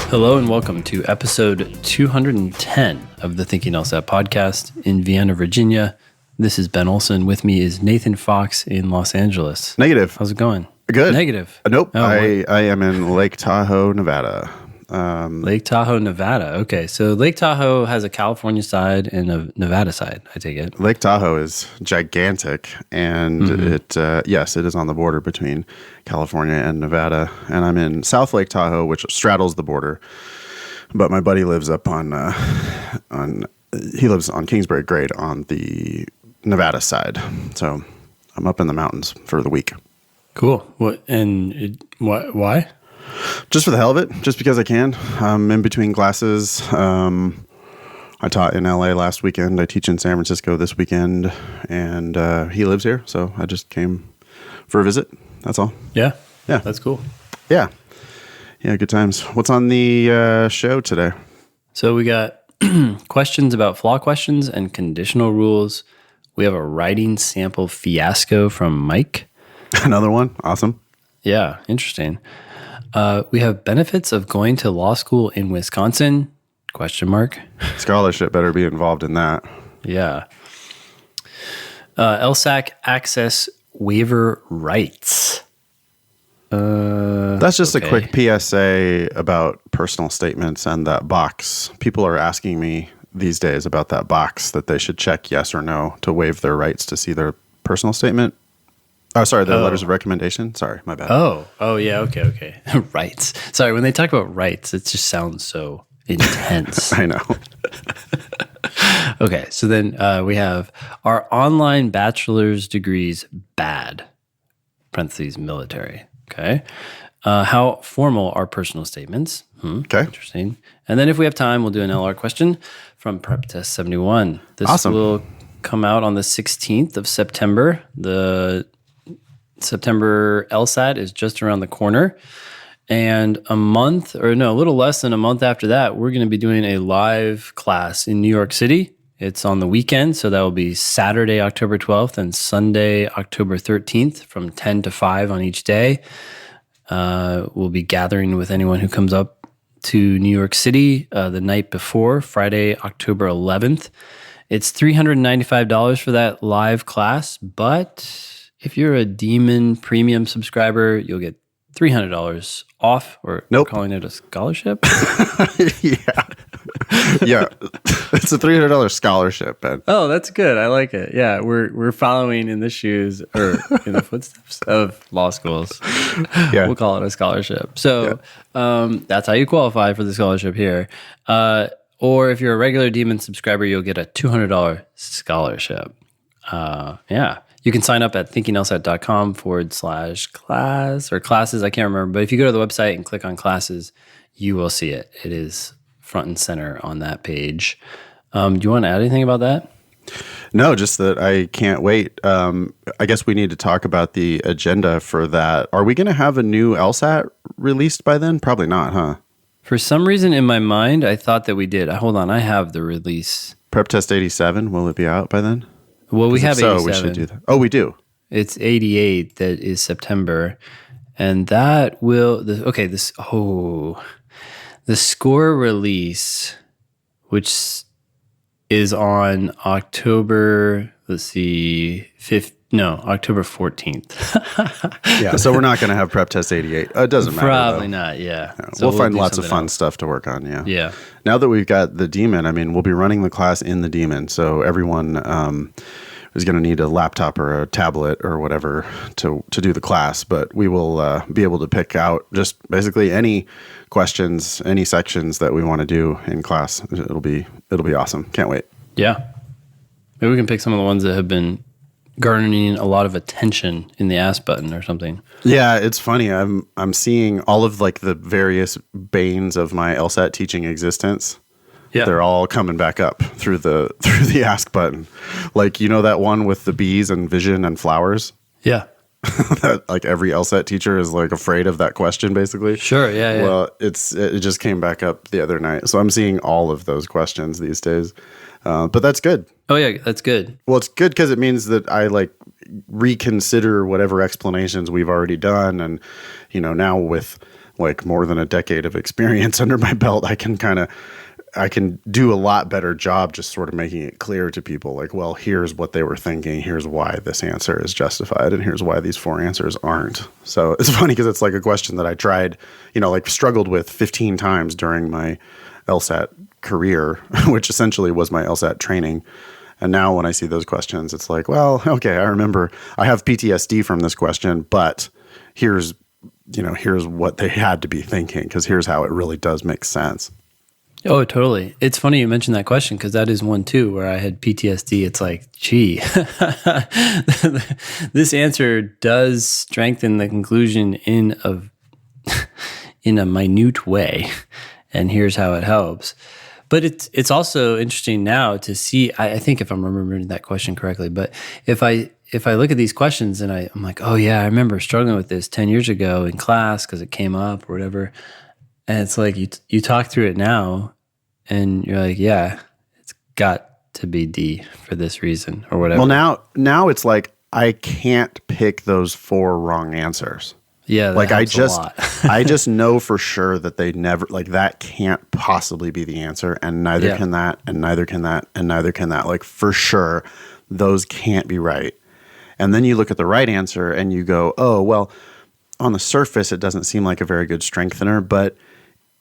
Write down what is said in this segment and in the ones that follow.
Hello and welcome to episode 210 of the Thinking LSAT podcast in Vienna, Virginia. This is Ben Olson. With me is Nathan Fox in Los Angeles. Negative. How's it going? Good. Negative. Nope. I am in Lake Tahoe, Nevada. Lake Tahoe, Nevada. Okay, so Lake Tahoe has a California side and a Nevada side, I take it. Lake Tahoe is gigantic, and it is on the border between California and Nevada. And I'm in South Lake Tahoe, which straddles the border. But my buddy lives up on Kingsbury Grade on the Nevada side. So I'm up in the mountains for the week. Cool. Why? Just for the hell of it, just because I can. I'm in between classes. I taught in LA last weekend. I teach in San Francisco this weekend, and he lives here, so I just came for a visit. That's all. Yeah. Yeah. That's cool. Yeah. Yeah, good times. What's on the show today? So we got questions about flaw questions and conditional rules. We have a writing sample fiasco from Mike. Another one? Awesome. Yeah, interesting. We have benefits of going to law school in Wisconsin? ? Scholarship better be involved in that. Yeah. LSAC access waiver rights. That's just a quick PSA about personal statements and that box. People are asking me these days about that box that they should check yes or no to waive their rights to see their personal statement. Oh, sorry, the letters of recommendation. Sorry, my bad. Oh, yeah, okay. Rights. Sorry, when they talk about rights, it just sounds so intense. I know. Okay, so then we have our online bachelor's degrees bad, parentheses military, okay? How formal are personal statements? Okay. Interesting. And then if we have time, we'll do an LR question from Prep Test 71. This Awesome. will come out on the 16th of September. The September LSAT is just around the corner. And a little less than a month after that, we're going to be doing a live class in New York City. It's on the weekend, so that will be Saturday, October 12th and Sunday, October 13th from 10 to 5 on each day. We'll be gathering with anyone who comes up to New York City the night before, Friday, October 11th. It's $395 for that live class, but if you're a Demon Premium subscriber, you'll get $300 off, or Nope. calling it a scholarship. Yeah. It's a $300 scholarship, Ben. Oh, that's good. I like it. Yeah, we're following in the shoes or in the footsteps of law schools. Yeah. We'll call it a scholarship. So that's how you qualify for the scholarship here. Or if you're a regular Demon subscriber, you'll get a $200 scholarship. Yeah. You can sign up at thinkinglsat.com/class or classes. I can't remember. But if you go to the website and click on classes, you will see it. It is front and center on that page. Do you want to add anything about that? No, just that I can't wait. I guess we need to talk about the agenda for that. Are we going to have a new LSAT released by then? Probably not, huh? For some reason in my mind, I thought that we did. Hold on. I have the release. Prep Test 87, will it be out by then? Well, we have 87. So we should do that. Oh, we do. It's 88 that is September. And that will... the score release, which is on October... October 14th. Yeah, so we're not going to have Prep Test 88. It doesn't matter. Probably not, yeah. So we'll find do lots of something fun else. stuff to work on, yeah. Yeah. Now that we've got the Demon, we'll be running the class in the Demon, so everyone is going to need a laptop or a tablet or whatever to do the class, but we will be able to pick out just basically any questions, any sections that we want to do in class. It'll be awesome. Can't wait. Yeah. Maybe we can pick some of the ones that have been garnering a lot of attention in the Ask button or something. Yeah, it's funny. I'm seeing all of like the various banes of my LSAT teaching existence. Yeah. They're all coming back up through the Ask button. Like, that one with the bees and vision and flowers? Yeah. That like every LSAT teacher is like afraid of that question, basically. Sure, yeah. Well, it just came back up the other night. So I'm seeing all of those questions these days. But that's good. Oh, yeah, that's good. Well, it's good because it means that I like reconsider whatever explanations we've already done. And, now with like more than a decade of experience under my belt, I can do a lot better job just sort of making it clear to people like, well, here's what they were thinking. Here's why this answer is justified. And here's why these 4 answers aren't. So it's funny because it's like a question that I tried, like struggled with 15 times during my LSAT career, which essentially was my LSAT training. And now when I see those questions, it's like, well, okay, I remember I have PTSD from this question, but here's what they had to be thinking, because here's how it really does make sense. Oh, totally. It's funny you mentioned that question because that is one too where I had PTSD. It's like, gee, this answer does strengthen the conclusion in a minute way, and here's how it helps. But it's also interesting now to see. I think if I'm remembering that question correctly, but if I look at these questions and I'm like, oh yeah, I remember struggling with this 10 years ago in class because it came up or whatever. And it's like you talk through it now and you're like, yeah, it's got to be D for this reason or whatever. Well, now it's like I can't pick those 4 wrong answers. Yeah, like a lot. I just know for sure that they never, like, that can't possibly be the answer, and neither can that, and neither can that, and neither can that. Like, for sure, those can't be right. And then you look at the right answer and you go, oh, well, on the surface, it doesn't seem like a very good strengthener, but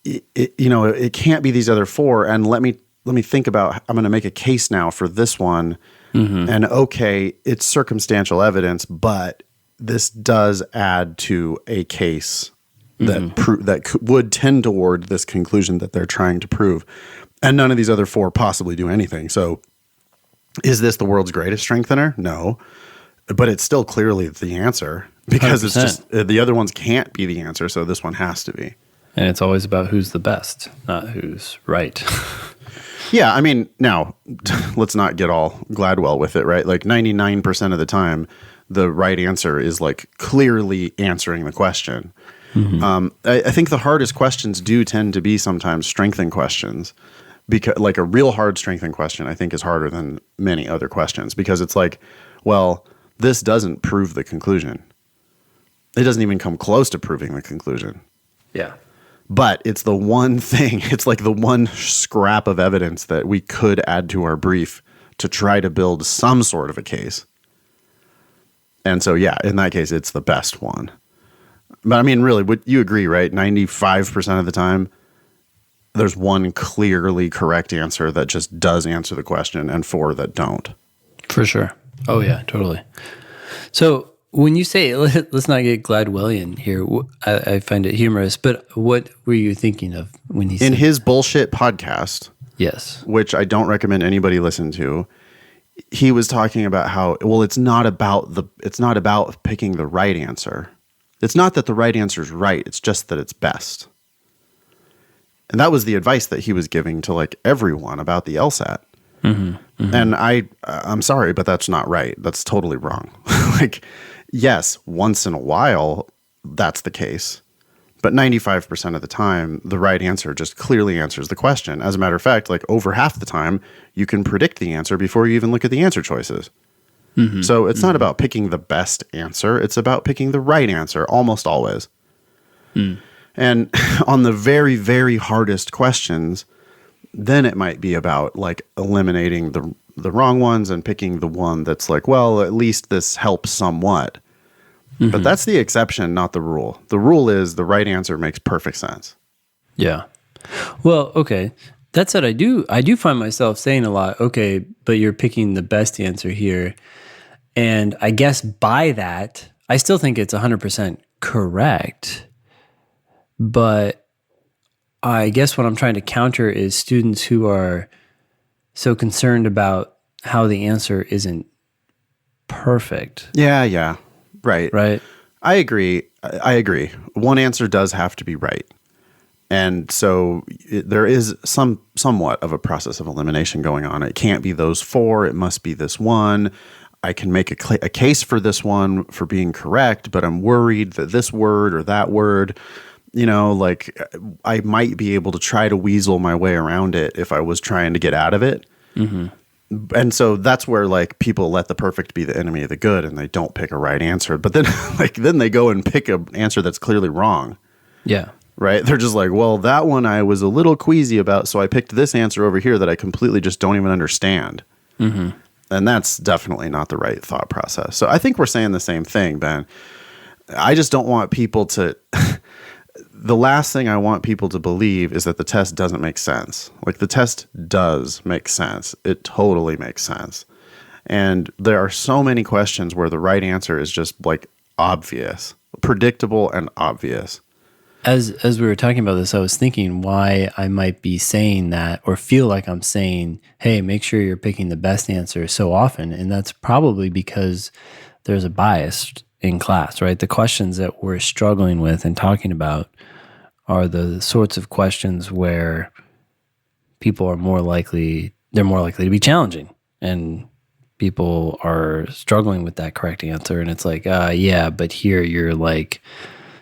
it can't be these other 4. And let me think about, I'm going to make a case now for this one. Mm-hmm. And okay, it's circumstantial evidence, but this does add to a case that would tend toward this conclusion that they're trying to prove. And none of these other 4 possibly do anything. So is this the world's greatest strengthener? No. But it's still clearly the answer, because 100%. It's just the other ones can't be the answer. So this one has to be. And it's always about who's the best, not who's right. Yeah. I mean, now let's not get all Gladwell with it, right? Like 99% of the time, the right answer is like clearly answering the question. Mm-hmm. I think the hardest questions do tend to be sometimes strengthening questions, because like a real hard strengthening question, I think, is harder than many other questions, because it's like, well, this doesn't prove the conclusion. It doesn't even come close to proving the conclusion. Yeah. But it's the one thing, it's like the one scrap of evidence that we could add to our brief to try to build some sort of a case. And so, yeah, in that case, it's the best one. But I mean, really, would you agree, right? 95% of the time, there's one clearly correct answer that just does answer the question, and 4 that don't. For sure. Oh, yeah, totally. So when you say, let's not get Gladwellian here, I find it humorous, but what were you thinking of when he said? In his bullshit podcast, yes, which I don't recommend anybody listen to, he was talking about how, well, it's not about picking the right answer. It's not that the right answer is right. It's just that it's best. And that was the advice that he was giving to like everyone about the LSAT. Mm-hmm, mm-hmm. And I'm sorry, but that's not right. That's totally wrong. Like, yes, once in a while, that's the case. But 95% of the time, the right answer just clearly answers the question. As a matter of fact, like over half the time, you can predict the answer before you even look at the answer choices. Mm-hmm. So it's not about picking the best answer. It's about picking the right answer, almost always. Mm. And on the very, very hardest questions, then it might be about like eliminating the wrong ones and picking the one that's like, well, at least this helps somewhat. Mm-hmm. But that's the exception, not the rule. The rule is the right answer makes perfect sense. Yeah. Well, okay. That said, I do find myself saying a lot, okay, but you're picking the best answer here. And I guess by that, I still think it's 100% correct. But I guess what I'm trying to counter is students who are so concerned about how the answer isn't perfect. Yeah. Right. I agree. One answer does have to be right. And so there is somewhat of a process of elimination going on. It can't be those 4. It must be this one. I can make a case for this one for being correct, but I'm worried that this word or that word, like I might be able to try to weasel my way around it if I was trying to get out of it. Mm-hmm. And so that's where like people let the perfect be the enemy of the good, and they don't pick a right answer. But then then they go and pick an answer that's clearly wrong. Yeah. right? They're just like, well, that one I was a little queasy about, so I picked this answer over here that I completely just don't even understand. And that's definitely not the right thought process. So I think we're saying the same thing, Ben. I just don't want people to the last thing I want people to believe is that the test doesn't make sense. Like, the test does make sense. It totally makes sense. And there are so many questions where the right answer is just like obvious, predictable and obvious. As we were talking about this, I was thinking why I might be saying that, or feel like I'm saying, hey, make sure you're picking the best answer so often. And that's probably because there's a bias in class, right? The questions that we're struggling with and talking about are the sorts of questions where people are more likely to be challenging, and people are struggling with that correct answer. And it's like, yeah, but here you're like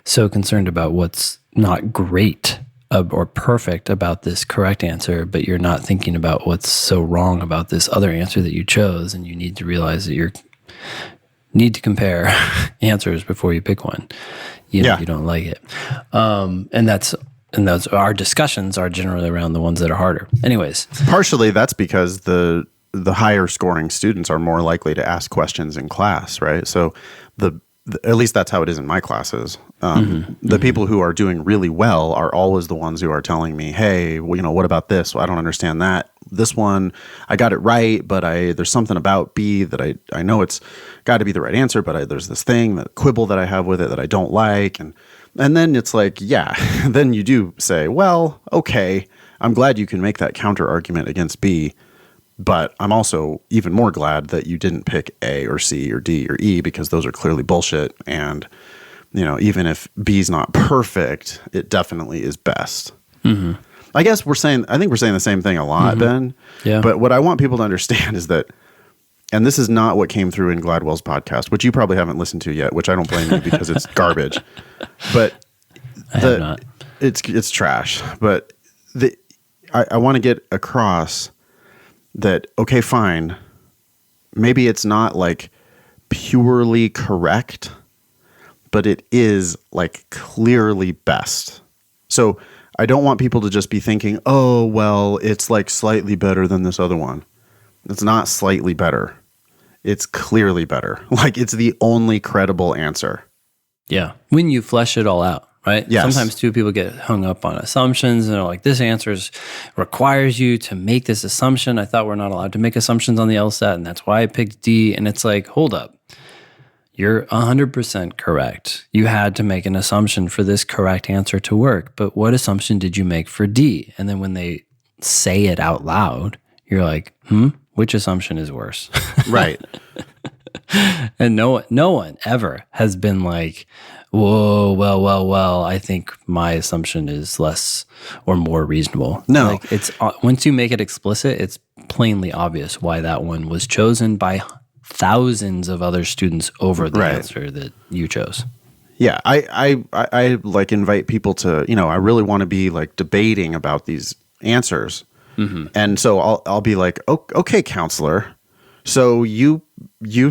so concerned about what's not great or perfect about this correct answer, but you're not thinking about what's so wrong about this other answer that you chose. And you need to realize that you need to compare answers before you pick one. You don't like it. And those our discussions are generally around the ones that are harder. Anyways, partially that's because the higher scoring students are more likely to ask questions in class, right? So at least that's how it is in my classes. The people who are doing really well are always the ones who are telling me, hey, well, what about this? Well, I don't understand that. This one, I got it right, but there's something about B that I know it's got to be the right answer, but there's this thing, that quibble that I have with it that I don't like. And then it's like, yeah, then you do say, well, okay, I'm glad you can make that counter argument against B, but I'm also even more glad that you didn't pick A or C or D or E, because those are clearly bullshit. And, even if B's not perfect, it definitely is best. I think we're saying the same thing a lot, Ben. Yeah. But what I want people to understand is that, and this is not what came through in Gladwell's podcast, which you probably haven't listened to yet, which I don't blame you because it's garbage. But I have not. It's trash. But I want to get across that, okay, fine, maybe it's not like purely correct, but it is like clearly best. So I don't want people to just be thinking, oh, well, it's like slightly better than this other one. It's not slightly better. It's clearly better. Like, it's the only credible answer. Yeah. When you flesh it all out, right? Yes. Sometimes too, people get hung up on assumptions and are like, this answer requires you to make this assumption. I thought we're not allowed to make assumptions on the LSAT, and that's why I picked D. And it's like, hold up. You're 100% correct. You had to make an assumption for this correct answer to work. But what assumption did you make for D? And then when they say it out loud, you're like, which assumption is worse? Right. And no one ever has been like, whoa, well, I think my assumption is less or more reasonable. No. Like, it's once you make it explicit, it's plainly obvious why that one was chosen by thousands of other students over the answer that you chose. Yeah, I like invite people to, I really want to be like debating about these answers. And so I'll be like, oh, okay, counselor, so you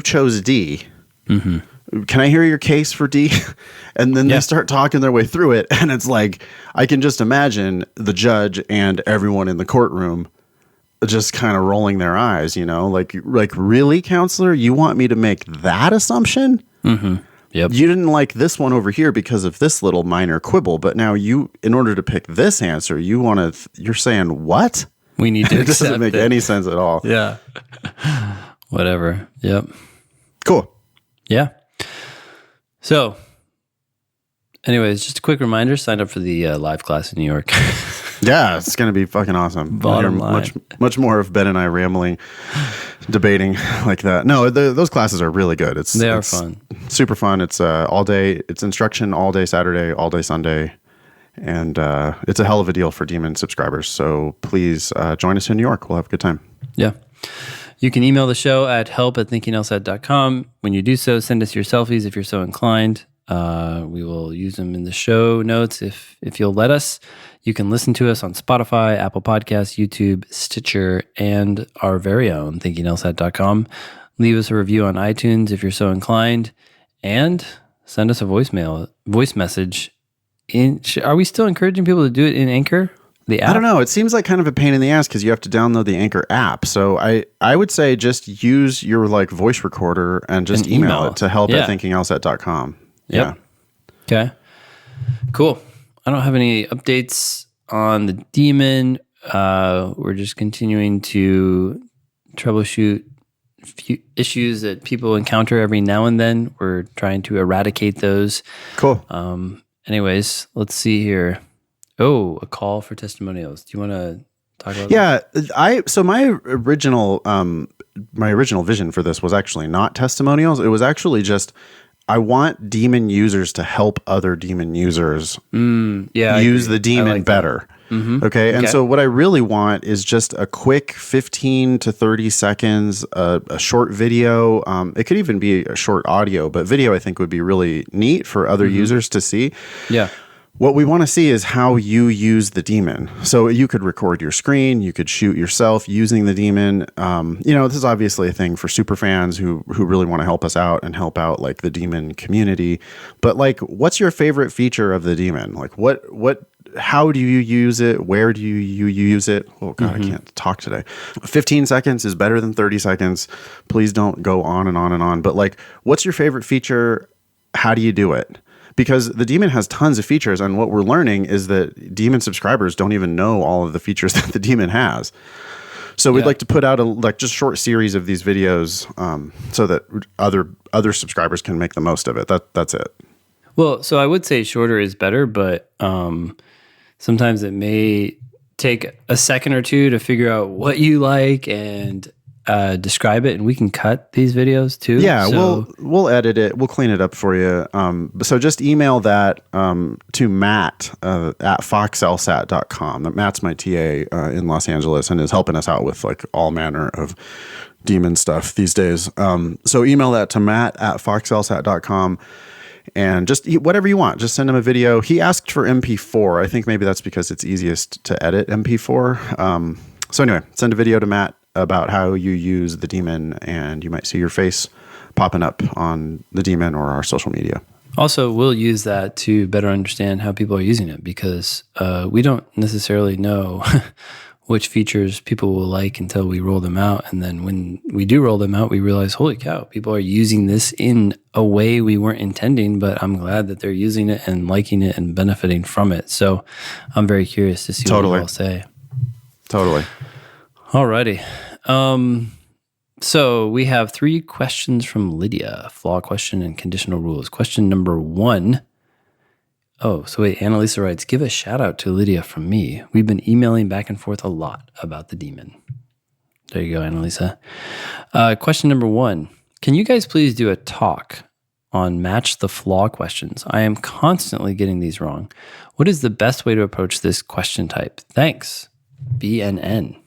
chose D. Can I hear your case for D? And then they start talking their way through it. And it's like, I can just imagine the judge and everyone in the courtroom just kind of rolling their eyes, like really, counselor, you want me to make that assumption? Yep. You didn't like this one over here because of this little minor quibble, but now in order to pick this answer, you're saying what? We need to It doesn't make any sense at all. Yeah. Whatever. Yep. Cool. Yeah. So, anyways, just a quick reminder, sign up for the live class in New York. Yeah, it's going to be fucking awesome. Bottom line. Much more of Ben and I rambling, debating like that. No, those classes are really good. They are fun. Super fun. It's all day. It's instruction all day Saturday, all day Sunday. And it's a hell of a deal for Demon subscribers. So please join us in New York. We'll have a good time. Yeah. You can email the show at help@thinkinglsat.com. When you do so, send us your selfies if you're so inclined. We will use them in the show notes if you'll let us. You can listen to us on Spotify, Apple Podcasts, YouTube, Stitcher, and our very own thinkinglsat.com. Leave us a review on iTunes if you're so inclined, and send us a voice message Are we still encouraging people to do it in Anchor, the app? I don't know. It seems like kind of a pain in the ass because you have to download the Anchor app. So I would say just use your like voice recorder and just email it to help@thinkinglsat.com. Yep. Yeah. Okay. Cool. I don't have any updates on the Demon. We're just continuing to troubleshoot few issues that people encounter every now and then. We're trying to eradicate those. Cool. Anyways, let's see here. Oh, a call for testimonials. Do you want to talk about that? So my original vision for this was actually not testimonials. It was actually just I want Demon users to help other Demon users use the Demon better. Mm-hmm. Okay. And so what I really want is just a quick 15 to 30 seconds, a short video. It could even be a short audio, but video I think would be really neat for other users to see. Yeah. What we want to see is how you use the Demon. So you could record your screen, you could shoot yourself using the Demon. This is obviously a thing for super fans who really want to help us out and help out like the Demon community. But like, what's your favorite feature of the Demon? Like how do you use it? Where do you use it? Oh God, I can't talk today. 15 seconds is better than 30 seconds. Please don't go on and on and on. But like, what's your favorite feature? How do you do it? Because the Demon has tons of features, and what we're learning is that Demon subscribers don't even know all of the features that the Demon has. So we'd like to put out a just short series of these videos so that other subscribers can make the most of it. That's it. Well, so I would say shorter is better, but sometimes it may take a second or two to figure out what you like and describe it, and we can cut these videos too. Yeah, so we'll edit it. We'll clean it up for you. So just email that to Matt at foxlsat.com. Matt's my TA in Los Angeles and is helping us out with like all manner of Demon stuff these days. So email that to Matt at foxlsat.com. And just whatever you want, just send him a video. He asked for MP4. I think maybe that's because it's easiest to edit MP4. So anyway, send a video to Matt about how you use the Demon, and you might see your face popping up on the Demon or our social media. Also, we'll use that to better understand how people are using it, because we don't necessarily know which features people will like until we roll them out. And then when we do roll them out, we realize, holy cow, people are using this in a way we weren't intending, but I'm glad that they're using it and liking it and benefiting from it. So I'm very curious to see what you all say. Totally. Alrighty. So we have 3 questions from Lydia. Flaw question and conditional rules. Question number 1. Oh, so wait, Annalisa writes, give a shout out to Lydia from me. We've been emailing back and forth a lot about the Demon. There you go, Annalisa. Question number 1. Can you guys please do a talk on match the flaw questions? I am constantly getting these wrong. What is the best way to approach this question type? Thanks. BNN.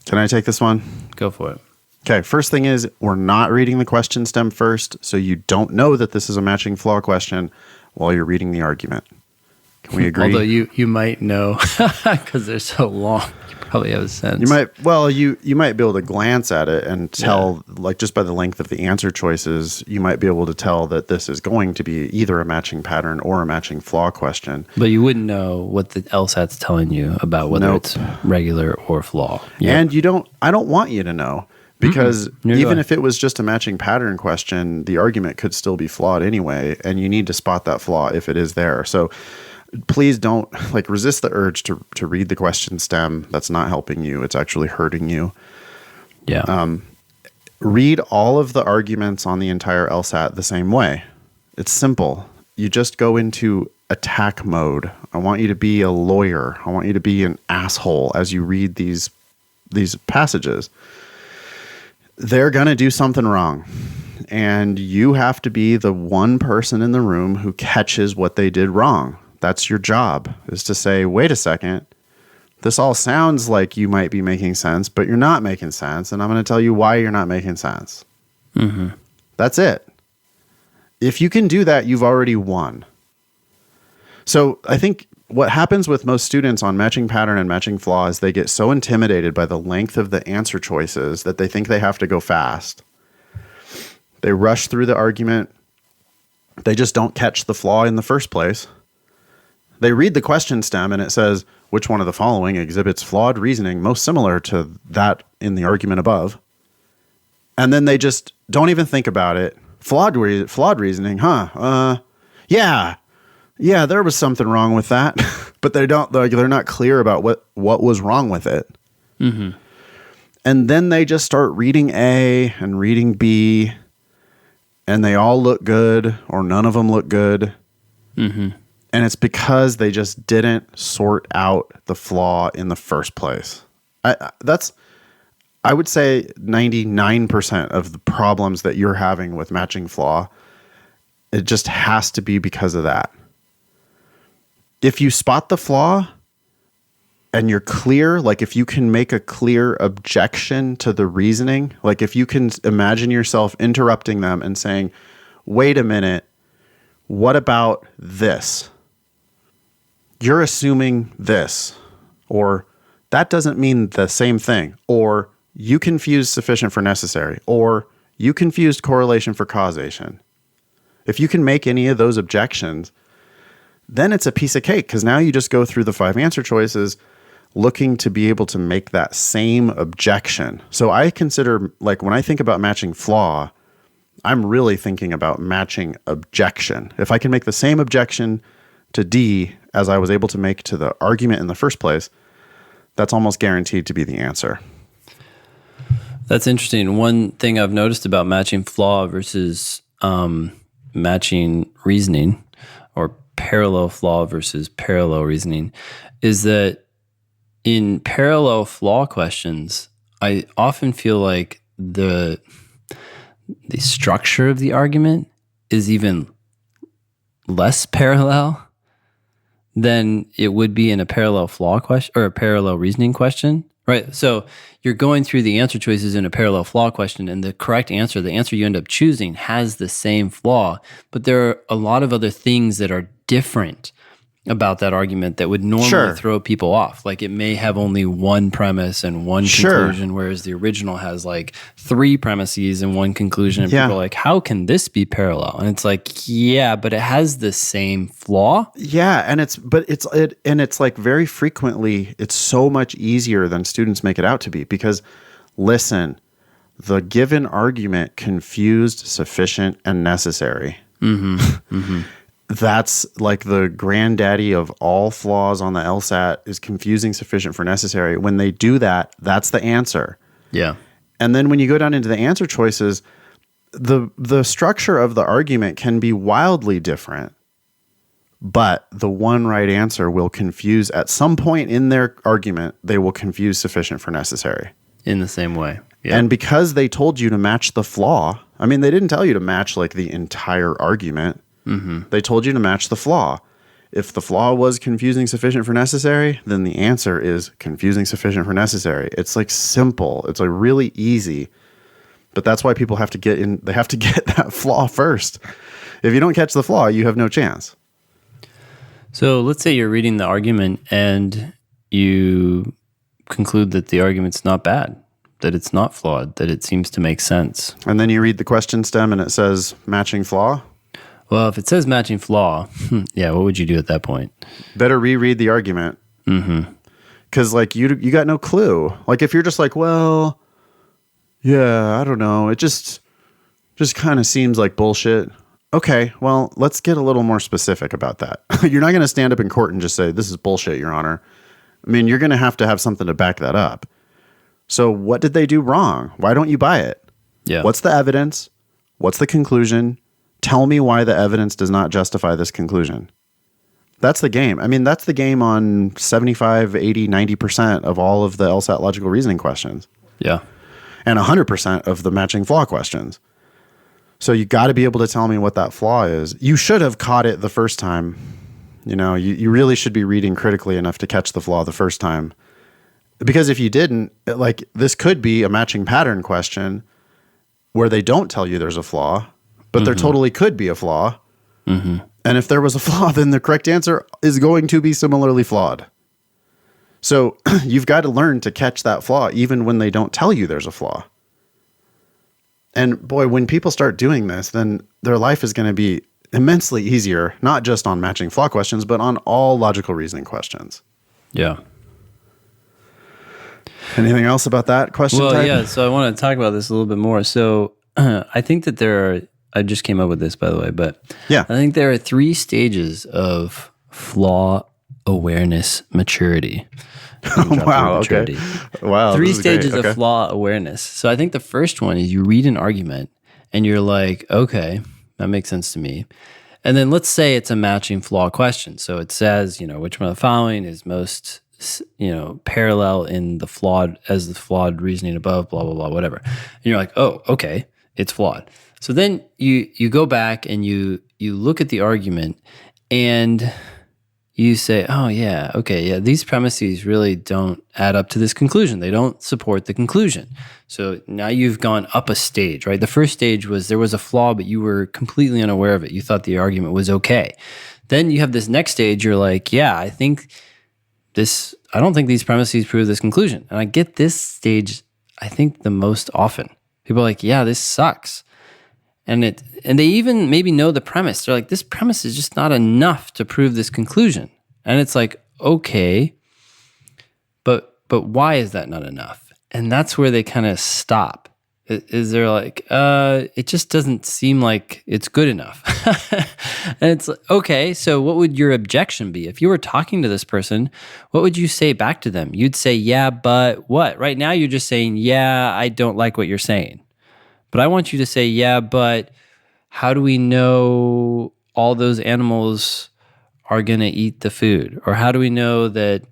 Can I take this one? Go for it. Okay, first thing is we're not reading the question stem first, so you don't know that this is a matching flaw question while you're reading the argument. Can we agree? Although you might know because they're so long, you probably have a sense. You might be able to glance at it and tell, like just by the length of the answer choices, you might be able to tell that this is going to be either a matching pattern or a matching flaw question. But you wouldn't know what the LSAT's telling you about whether it's regular or flaw. Yep. And I don't want you to know. Because even if it was just a matching pattern question, the argument could still be flawed anyway, and you need to spot that flaw if it is there. So please don't resist the urge to read the question stem. That's not helping you. It's actually hurting you. Yeah. Read all of the arguments on the entire LSAT the same way. It's simple. You just go into attack mode. I want you to be a lawyer. I want you to be an asshole as you read these passages. They're going to do something wrong. And you have to be the one person in the room who catches what they did wrong. That's your job, is to say, wait a second, this all sounds like you might be making sense, but you're not making sense. And I'm going to tell you why you're not making sense. Mm-hmm. That's it. If you can do that, you've already won. So I think what happens with most students on matching pattern and matching flaw is they get so intimidated by the length of the answer choices that they think they have to go fast. They rush through the argument. They just don't catch the flaw in the first place. They read the question stem and it says, which one of the following exhibits flawed reasoning most similar to that in the argument above? And then they just don't even think about it. Flawed reasoning, huh? Yeah, there was something wrong with that. But they're not clear about what was wrong with it. Mm-hmm. And then they just start reading A and reading B, and they all look good, or none of them look good. Mm-hmm. And it's because they just didn't sort out the flaw in the first place. I would say 99% of the problems that you're having with matching flaw, it just has to be because of that. If you spot the flaw and you're clear, like if you can make a clear objection to the reasoning, like if you can imagine yourself interrupting them and saying, wait a minute, what about this? You're assuming this, or that doesn't mean the same thing, or you confused sufficient for necessary, or you confused correlation for causation. If you can make any of those objections, then it's a piece of cake, because now you just go through the 5 answer choices looking to be able to make that same objection. So I consider, like, when I think about matching flaw, I'm really thinking about matching objection. If I can make the same objection to D as I was able to make to the argument in the first place, that's almost guaranteed to be the answer. That's interesting. One thing I've noticed about matching flaw versus matching reasoning, or parallel flaw versus parallel reasoning, is that in parallel flaw questions, I often feel like the structure of the argument is even less parallel than it would be in a parallel flaw question or a parallel reasoning question. Right. So you're going through the answer choices in a parallel flaw question, and the correct answer, the answer you end up choosing, has the same flaw, but there are a lot of other things that are different about that argument that would normally throw people off. Like, it may have only one premise and one conclusion, whereas the original has like 3 premises and one conclusion. And people are like, how can this be parallel? And it's like, yeah, but it has the same flaw. Yeah, and it's like very frequently it's so much easier than students make it out to be, because listen, the given argument confused sufficient and necessary. Mm-hmm. Mm-hmm. That's like the granddaddy of all flaws on the LSAT, is confusing sufficient for necessary. When they do that, that's the answer. Yeah. And then when you go down into the answer choices, the structure of the argument can be wildly different, but the one right answer will confuse, at some point in their argument, they will confuse sufficient for necessary. In the same way. Yeah. And because they told you to match the flaw, I mean, they didn't tell you to match like the entire argument. Mm-hmm. They told you to match the flaw. If the flaw was confusing sufficient for necessary, then the answer is confusing sufficient for necessary. It's like simple. It's like really easy. But that's why people have to get in. They have to get that flaw first. If you don't catch the flaw, you have no chance. So let's say you're reading the argument and you conclude that the argument's not bad, that it's not flawed, that it seems to make sense. And then you read the question stem and it says matching flaw. Well, if it says matching flaw, yeah, what would you do at that point? Better reread the argument. Mm-hmm. Because like you got no clue. Like if you're just like, well, yeah, I don't know, it just kind of seems like bullshit. Okay, well, let's get a little more specific about that. You're not going to stand up in court and just say, this is bullshit, Your Honor. I mean, you're going to have something to back that up. So what did they do wrong? Why don't you buy it? Yeah. What's the evidence? What's the conclusion? Tell me why the evidence does not justify this conclusion. That's the game. I mean, that's the game on 75, 80, 90% of all of the LSAT logical reasoning questions. Yeah. And 100% of the matching flaw questions. So you got to be able to tell me what that flaw is. You should have caught it the first time. You know, you really should be reading critically enough to catch the flaw the first time. Because if you didn't, like, this could be a matching pattern question where they don't tell you there's a flaw, but there totally could be a flaw. Mm-hmm. And if there was a flaw, then the correct answer is going to be similarly flawed. So you've got to learn to catch that flaw even when they don't tell you there's a flaw. And boy, when people start doing this, then their life is going to be immensely easier, not just on matching flaw questions, but on all logical reasoning questions. Yeah. Anything else about that question Well, type? yeah. So I want to talk about this a little bit more. So I think that I just came up with this, by the way, but Yeah. I think there are 3 stages of flaw awareness maturity. Wow. Okay. Wow. 3 this is great. stages of flaw awareness. So I think the first one is you read an argument and you're like, okay, that makes sense to me. And then let's say it's a matching flaw question. So it says, which one of the following is most, parallel in the flawed reasoning above, blah, blah, blah, whatever. And you're like, oh, okay, it's flawed. So then you go back and you look at the argument and you say, oh yeah, okay, yeah, these premises really don't add up to this conclusion. They don't support the conclusion. So now you've gone up a stage, right? The first stage was there was a flaw, but you were completely unaware of it. You thought the argument was okay. Then you have this next stage, you're like, yeah, I don't think these premises prove this conclusion. And I get this stage, I think, the most often. People are like, yeah, this sucks. And they even maybe know the premise. They're like, this premise is just not enough to prove this conclusion. And it's like, okay, but why is that not enough? And that's where they kind of stop. Is they're like, it just doesn't seem like it's good enough. And it's like, okay, so what would your objection be? If you were talking to this person, what would you say back to them? You'd say, yeah, but what? Right now you're just saying, yeah, I don't like what you're saying. But I want you to say, yeah, but how do we know all those animals are going to eat the food? Or how do we know that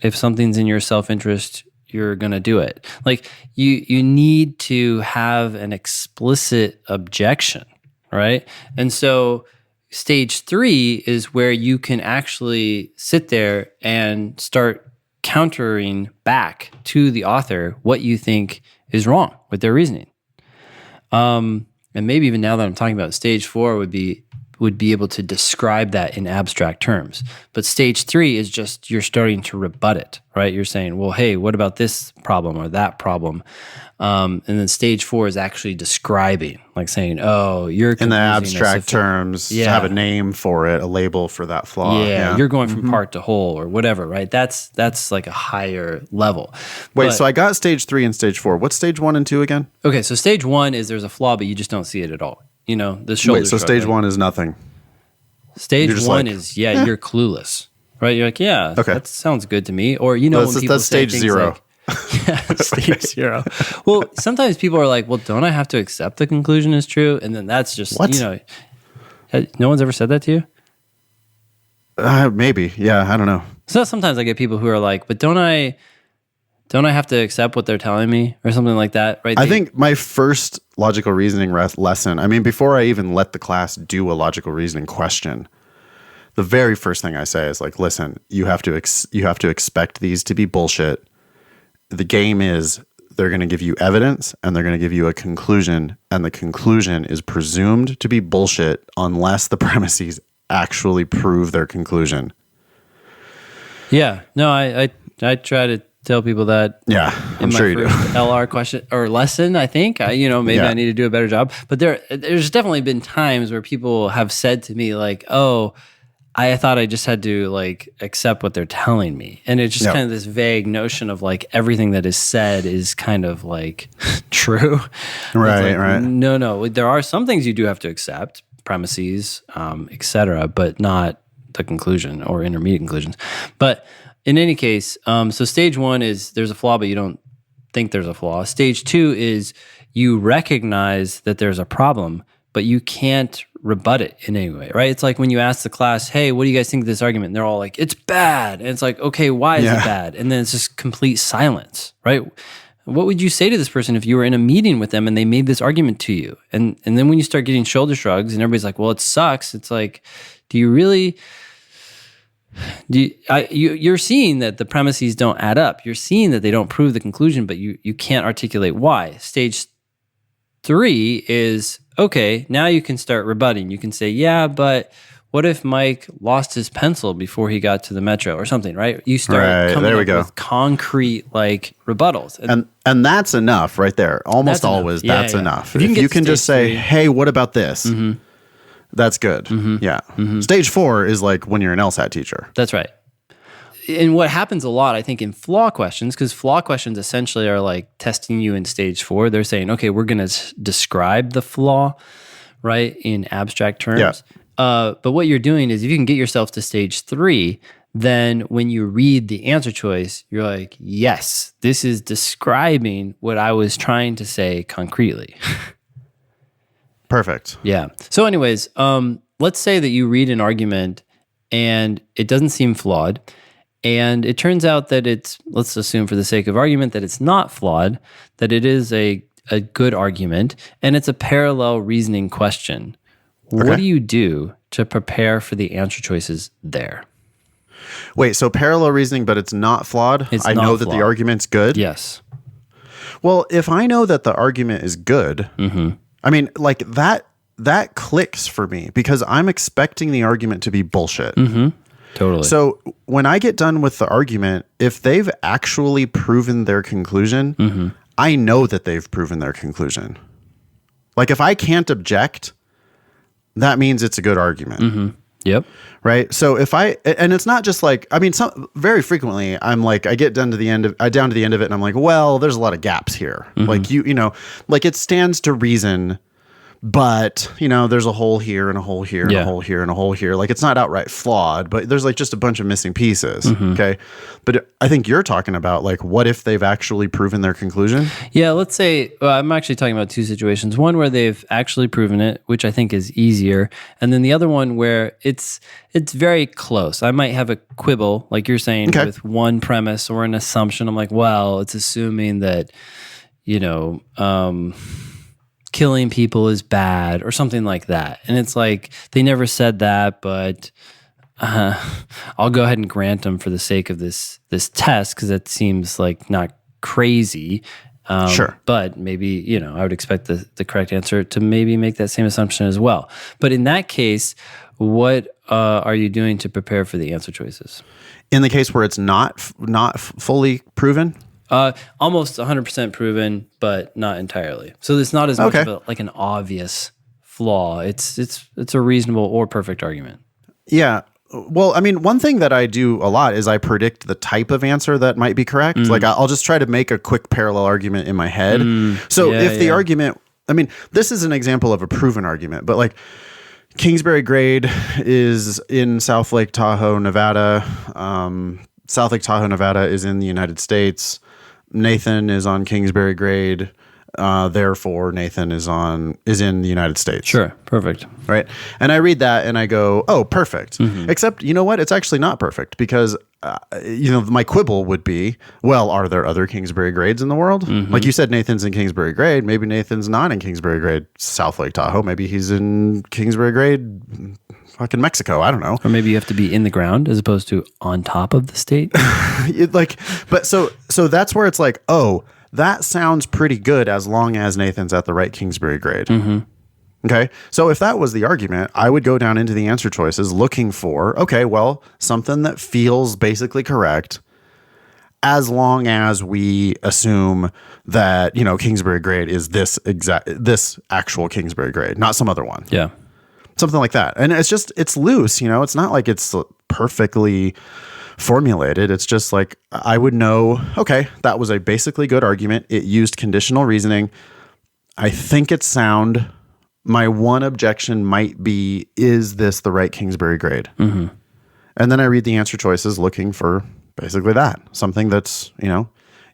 if something's in your self-interest, you're going to do it? Like you need to have an explicit objection, right? And so stage 3 is where you can actually sit there and start countering back to the author what you think is wrong with their reasoning. And maybe even now that I'm talking about stage 4 would be able to describe that in abstract terms. But stage 3 is just you're starting to rebut it, right? You're saying, well, hey, what about this problem or that problem? And then stage 4 is actually describing, like saying, oh, you're in the abstract terms, have a name for it, a label for that flaw. Yeah, you're going from part to whole or whatever, right? That's like a higher level. Wait, so I got stage 3 and stage 4. What's stage 1 and 2 again? Okay, so stage 1 is there's a flaw, but you just don't see it at all. The shoulder. Wait, so stage 1 is nothing. Stage 1 is you're clueless, right? You're like, yeah, that sounds good to me. Or when people that's say stage things 0. like, yeah, stage 0. Well, sometimes people are like, well, don't I have to accept the conclusion is true? And then that's just what? No one's ever said that to you? Maybe, yeah, I don't know. So sometimes I get people who are like, but don't I have to accept what they're telling me or something like that, right? I think my first logical reasoning lesson, I mean, before I even let the class do a logical reasoning question, the very first thing I say is like, listen, you have to expect these to be bullshit. The game is they're going to give you evidence and they're going to give you a conclusion, and the conclusion is presumed to be bullshit unless the premises actually prove their conclusion. Yeah, no, I try to tell people that. Yeah, I'm sure you do. LR question or lesson, I think. I need to do a better job. But there's definitely been times where people have said to me like, "Oh, I thought I just had to like accept what they're telling me," and it's just kind of this vague notion of like everything that is said is kind of like true. Right, like, right. No, there are some things you do have to accept, premises, etc., but not the conclusion or intermediate conclusions. But in any case, so stage 1 is there's a flaw, but you don't think there's a flaw. Stage 2 is you recognize that there's a problem, but you can't rebut it in any way, right? It's like when you ask the class, hey, what do you guys think of this argument? And they're all like, it's bad. And it's like, okay, why is it bad? And then it's just complete silence, right? What would you say to this person if you were in a meeting with them and they made this argument to you? And then when you start getting shoulder shrugs and everybody's like, well, it sucks. It's like, do you really... You're seeing that the premises don't add up. You're seeing that they don't prove the conclusion, but you can't articulate why. Stage 3 is, okay, now you can start rebutting. You can say, yeah, but what if Mike lost his pencil before he got to the metro or something, right? You start coming up with concrete like rebuttals. And that's enough right there. Almost always that's enough. If you can just say, hey, what about this? Mm-hmm. That's good. Yeah. Stage 4 is like when you're an LSAT teacher. That's right. And what happens a lot, I think, in flaw questions, because flaw questions essentially are like testing you in stage 4. They're saying, okay, we're going to describe the flaw, right, in abstract terms. Yeah. But what you're doing is if you can get yourself to stage 3, then when you read the answer choice, you're like, yes, this is describing what I was trying to say concretely. Perfect. Yeah. So anyways, let's say that you read an argument and it doesn't seem flawed. And it turns out that let's assume for the sake of argument that it's not flawed, that it is a good argument, and it's a parallel reasoning question. Okay. What do you do to prepare for the answer choices there? Wait, so parallel reasoning, but it's not flawed? I know that the argument's good? Yes. Well, if I know that the argument is good, I mean, like that clicks for me because I'm expecting the argument to be bullshit. Totally. So when I get done with the argument, if they've actually proven their conclusion, I know that they've proven their conclusion. Like if I can't object, that means it's a good argument. Yep. Right. So and it's not just like, I mean, very frequently I'm like, I get down to the end of it and I'm like, well, there's a lot of gaps here. Like you know, like it stands to reason, but there's a hole here and a hole here and a hole here and a hole here. Like it's not outright flawed, but there's like just a bunch of missing pieces. Okay. But I think you're talking about like, what if they've actually proven their conclusion? Yeah. Let's say, I'm actually talking about 2 situations. One where they've actually proven it, which I think is easier. And then the other one where it's very close. I might have a quibble, like you're saying, with one premise or an assumption. I'm like, well, it's assuming that, killing people is bad or something like that. And it's like, they never said that, but I'll go ahead and grant them for the sake of this test because it seems like not crazy. Sure. But maybe, I would expect the correct answer to maybe make that same assumption as well. But in that case, what are you doing to prepare for the answer choices? In the case where it's not fully proven? Almost 100% proven, but not entirely. So it's not as much of like an obvious flaw. It's a reasonable or perfect argument. Yeah. Well, I mean, one thing that I do a lot is I predict the type of answer that might be correct. Like I'll just try to make a quick parallel argument in my head. So if the argument, I mean, this is an example of a proven argument, but like Kingsbury grade is in South Lake Tahoe, Nevada. South Lake Tahoe, Nevada is in the United States. Nathan is on Kingsbury grade. Therefore, Nathan is in the United States. Sure. Perfect. Right. And I read that and I go, oh, perfect. Except, you know what? It's actually not perfect because, my quibble would be, well, are there other Kingsbury grades in the world? Like you said, Nathan's in Kingsbury grade. Maybe Nathan's not in Kingsbury grade, South Lake Tahoe. Maybe he's in Kingsbury grade, fucking Mexico. I don't know. Or maybe you have to be in the ground as opposed to on top of the state. So that's where it's like, oh, that sounds pretty good as long as Nathan's at the right Kingsbury grade. Okay. So if that was the argument, I would go down into the answer choices looking for, okay, well, something that feels basically correct as long as we assume that, Kingsbury grade is this actual Kingsbury grade, not some other one. Yeah. Something like that. And it's loose, it's not like it's perfectly formulated. It's just like, I would know, okay, that was a basically good argument. It used conditional reasoning. I think it's sound. My one objection might be, is this the right Kingsbury grade? And then I read the answer choices looking for basically that. Something that's,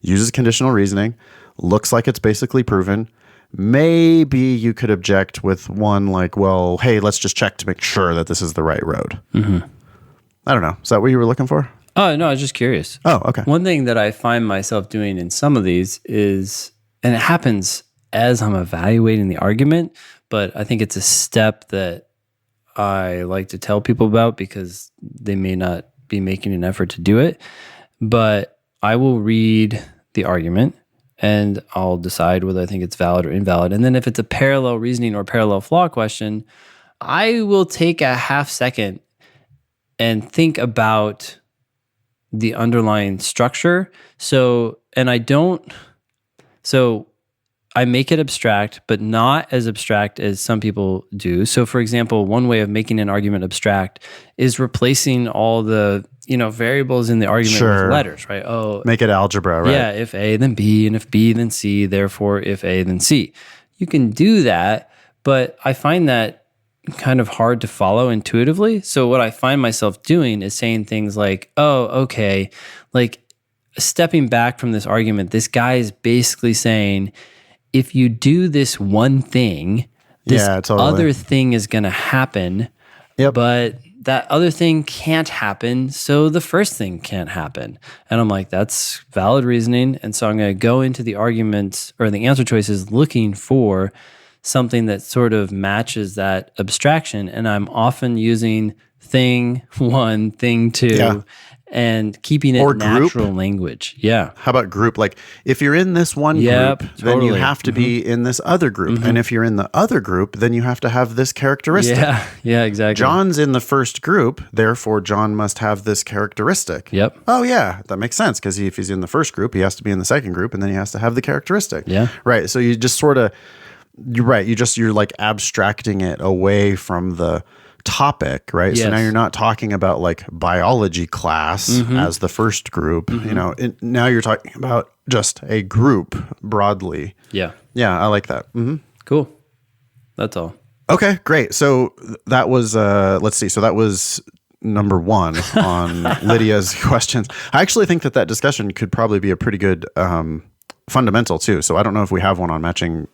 uses conditional reasoning, looks like it's basically proven. Maybe you could object with one like, well, hey, let's just check to make sure that this is the right road. I don't know. Is that what you were looking for? Oh, no, I was just curious. Oh, okay. One thing that I find myself doing in some of these is, and it happens as I'm evaluating the argument, but I think it's a step that I like to tell people about because they may not be making an effort to do it. But I will read the argument and I'll decide whether I think it's valid or invalid. And then if it's a parallel reasoning or parallel flaw question, I will take a half second and think about the underlying structure. So I make it abstract, but not as abstract as some people do. So, for example, one way of making an argument abstract is replacing all the variables in the argument with letters, right? Oh, make it algebra, right? Yeah, if A, then B, and if B, then C, therefore if A, then C. You can do that, but I find that kind of hard to follow intuitively. So what I find myself doing is saying things like, oh, okay, like stepping back from this argument, this guy is basically saying, if you do this one thing, this other thing is going to happen, but that other thing can't happen, so the first thing can't happen. And I'm like, that's valid reasoning. And so I'm going to go into the arguments or the answer choices looking for something that sort of matches that abstraction. And I'm often using thing one, thing two, and keeping it natural language. Yeah. How about group? Like if you're in this one group, then you have to be in this other group. And if you're in the other group, then you have to have this characteristic. Yeah, exactly. John's in the first group, therefore John must have this characteristic. Yep. Oh yeah, that makes sense because if he's in the first group, he has to be in the second group, and then he has to have the characteristic. Yeah. Right. So you just sort of, you're right. You're like abstracting it away from the topic, right? Yes. So now you're not talking about like biology class as the first group, now you're talking about just a group broadly. Yeah. Yeah, I like that. Cool. That's all. Okay, great. So that was, let's see. So that was number one on Lydia's questions. I actually think that discussion could probably be a pretty good fundamental too. So I don't know if we have one on matching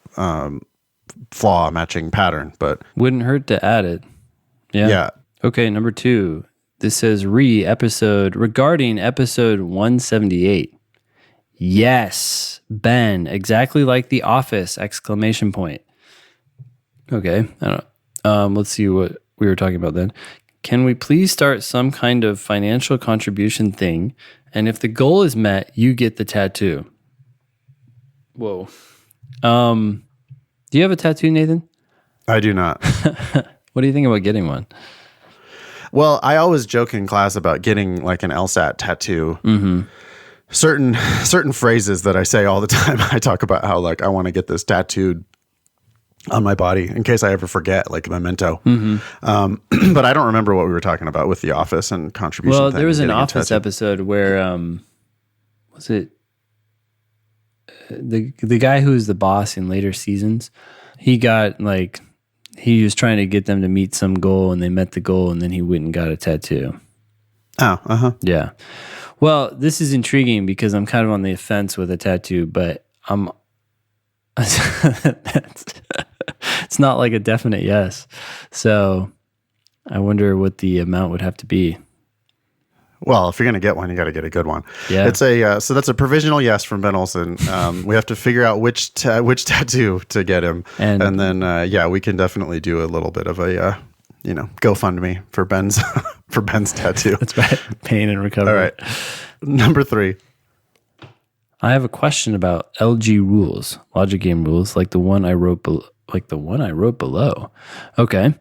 flaw, matching pattern, but wouldn't hurt to add it. Yeah. Okay, number 2. This says regarding episode 178. Yes, Ben, exactly like The Office! ! Okay, I don't know. Let's see what we were talking about then. Can we please start some kind of financial contribution thing? And if the goal is met, you get the tattoo. Whoa. Do you have a tattoo, Nathan? I do not. What do you think about getting one? Well, I always joke in class about getting like an LSAT tattoo. Certain phrases that I say all the time. I talk about how like I want to get this tattooed on my body in case I ever forget, like a memento. But I don't remember what we were talking about with The Office and contribution. Well, there was an Office episode where was it the guy who was the boss in later seasons? He got like. He was trying to get them to meet some goal, and they met the goal, and then he went and got a tattoo. Oh, Yeah. Well, this is intriguing because I'm kind of on the fence with a tattoo, but it's not like a definite yes. So I wonder what the amount would have to be. Well, if you're going to get one, you got to get a good one. Yeah. It's so that's a provisional yes from Ben Olson. We have to figure out which tattoo to get him. And then, we can definitely do a little bit of a, GoFundMe for Ben's, for Ben's tattoo. That's right. Pain and recovery. All right. Number 3. I have a question about LG rules, logic game rules, like the one I wrote below. Okay.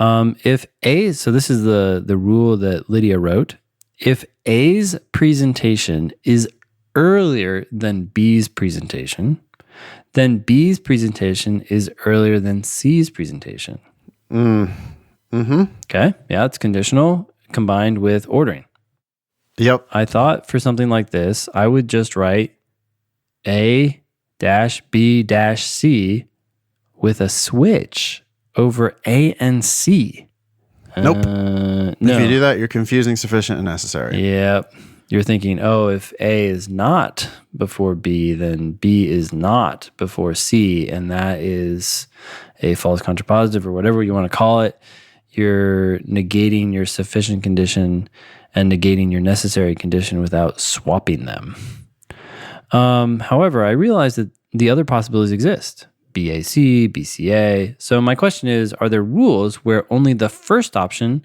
If A, so this is the rule that Lydia wrote. If A's presentation is earlier than B's presentation, then B's presentation is earlier than C's presentation. Okay. Yeah, it's conditional combined with ordering. Yep. I thought for something like this, I would just write A-B-C with a switch over A and C. Nope. No. If you do that, you're confusing sufficient and necessary. Yep. You're thinking, if A is not before B, then B is not before C, and that is a false contrapositive or whatever you want to call it. You're negating your sufficient condition and negating your necessary condition without swapping them. However, I realize that the other possibilities exist. BAC, BCA. So my question is, are there rules where only the first option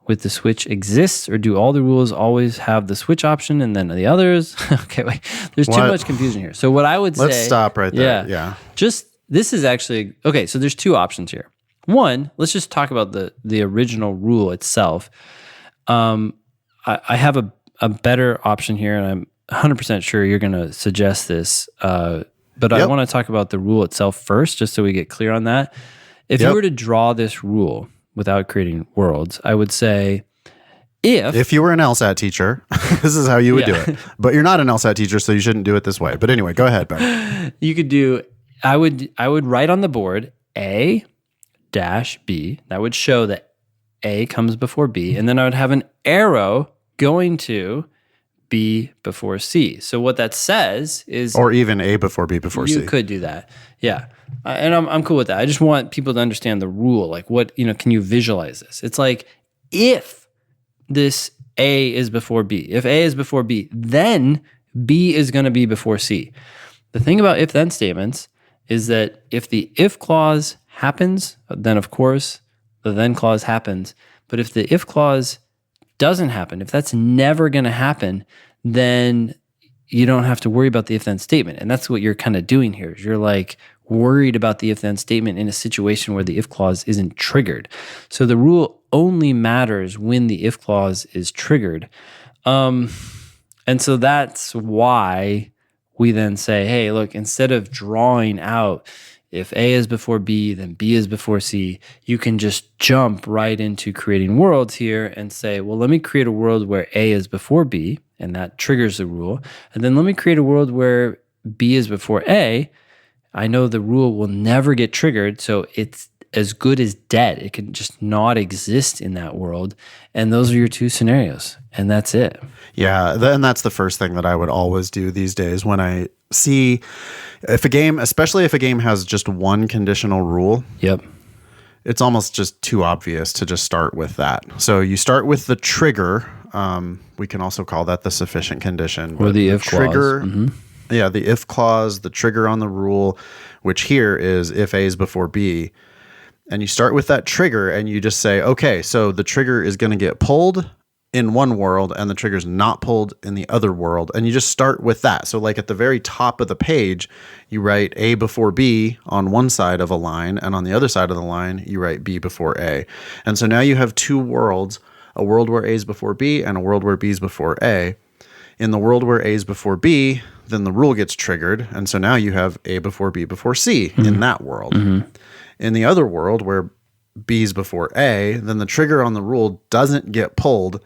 with the switch exists, or do all the rules always have the switch option and then the others? Okay, wait. There's too much confusion here. So what I would say... Let's stop right there. Yeah. This is actually... Okay, so there's 2 options here. One, let's just talk about the original rule itself. I have a better option here, and I'm 100% sure you're going to suggest this But I want to talk about the rule itself first, just so we get clear on that. If you were to draw this rule without creating worlds, I would say if you were an LSAT teacher, this is how you would do it. But you're not an LSAT teacher, so you shouldn't do it this way. But anyway, go ahead, Ben. You could do, I would write on the board A dash B. That would show that A comes before B. And then I would have an arrow going to B before C. So what that says is... Or even A before B before C. You could do that. Yeah. And I'm cool with that. I just want people to understand the rule. Like what, can you visualize this? It's like if this A is before B, if A is before B, then B is going to be before C. The thing about if-then statements is that if the if clause happens, then of course the then clause happens. But if the if clause doesn't happen, if that's never going to happen, then you don't have to worry about the if-then statement. And that's what you're kind of doing here. Is you're like worried about the if-then statement in a situation where the if clause isn't triggered. So the rule only matters when the if clause is triggered. And so that's why we then say, hey, look, instead of drawing out if A is before B, then B is before C, you can just jump right into creating worlds here and say, well, let me create a world where A is before B, and that triggers the rule. And then let me create a world where B is before A. I know the rule will never get triggered, so it's as good as dead. It can just not exist in that world. And those are your two scenarios, and that's it. Yeah, and that's the first thing that I would always do these days when I see if a game, especially if a game has just one conditional rule. Yep. It's almost just too obvious to just start with that. So you start with the trigger. We can also call that the sufficient condition. Or the if trigger, clause. Mm-hmm. Yeah, the if clause, the trigger on the rule, which here is if A is before B. And you start with that trigger and you just say, okay, so the trigger is going to get pulled in one world and the trigger's not pulled in the other world. And you just start with that. So like at the very top of the page, you write A before B on one side of a line, and on the other side of the line, you write B before A. And so now you have two worlds, a world where A is before B and a world where B is before A. In the world where A is before B, then the rule gets triggered. And so now you have A before B before C in that world. Mm-hmm. In the other world where B is before A, then the trigger on the rule doesn't get pulled.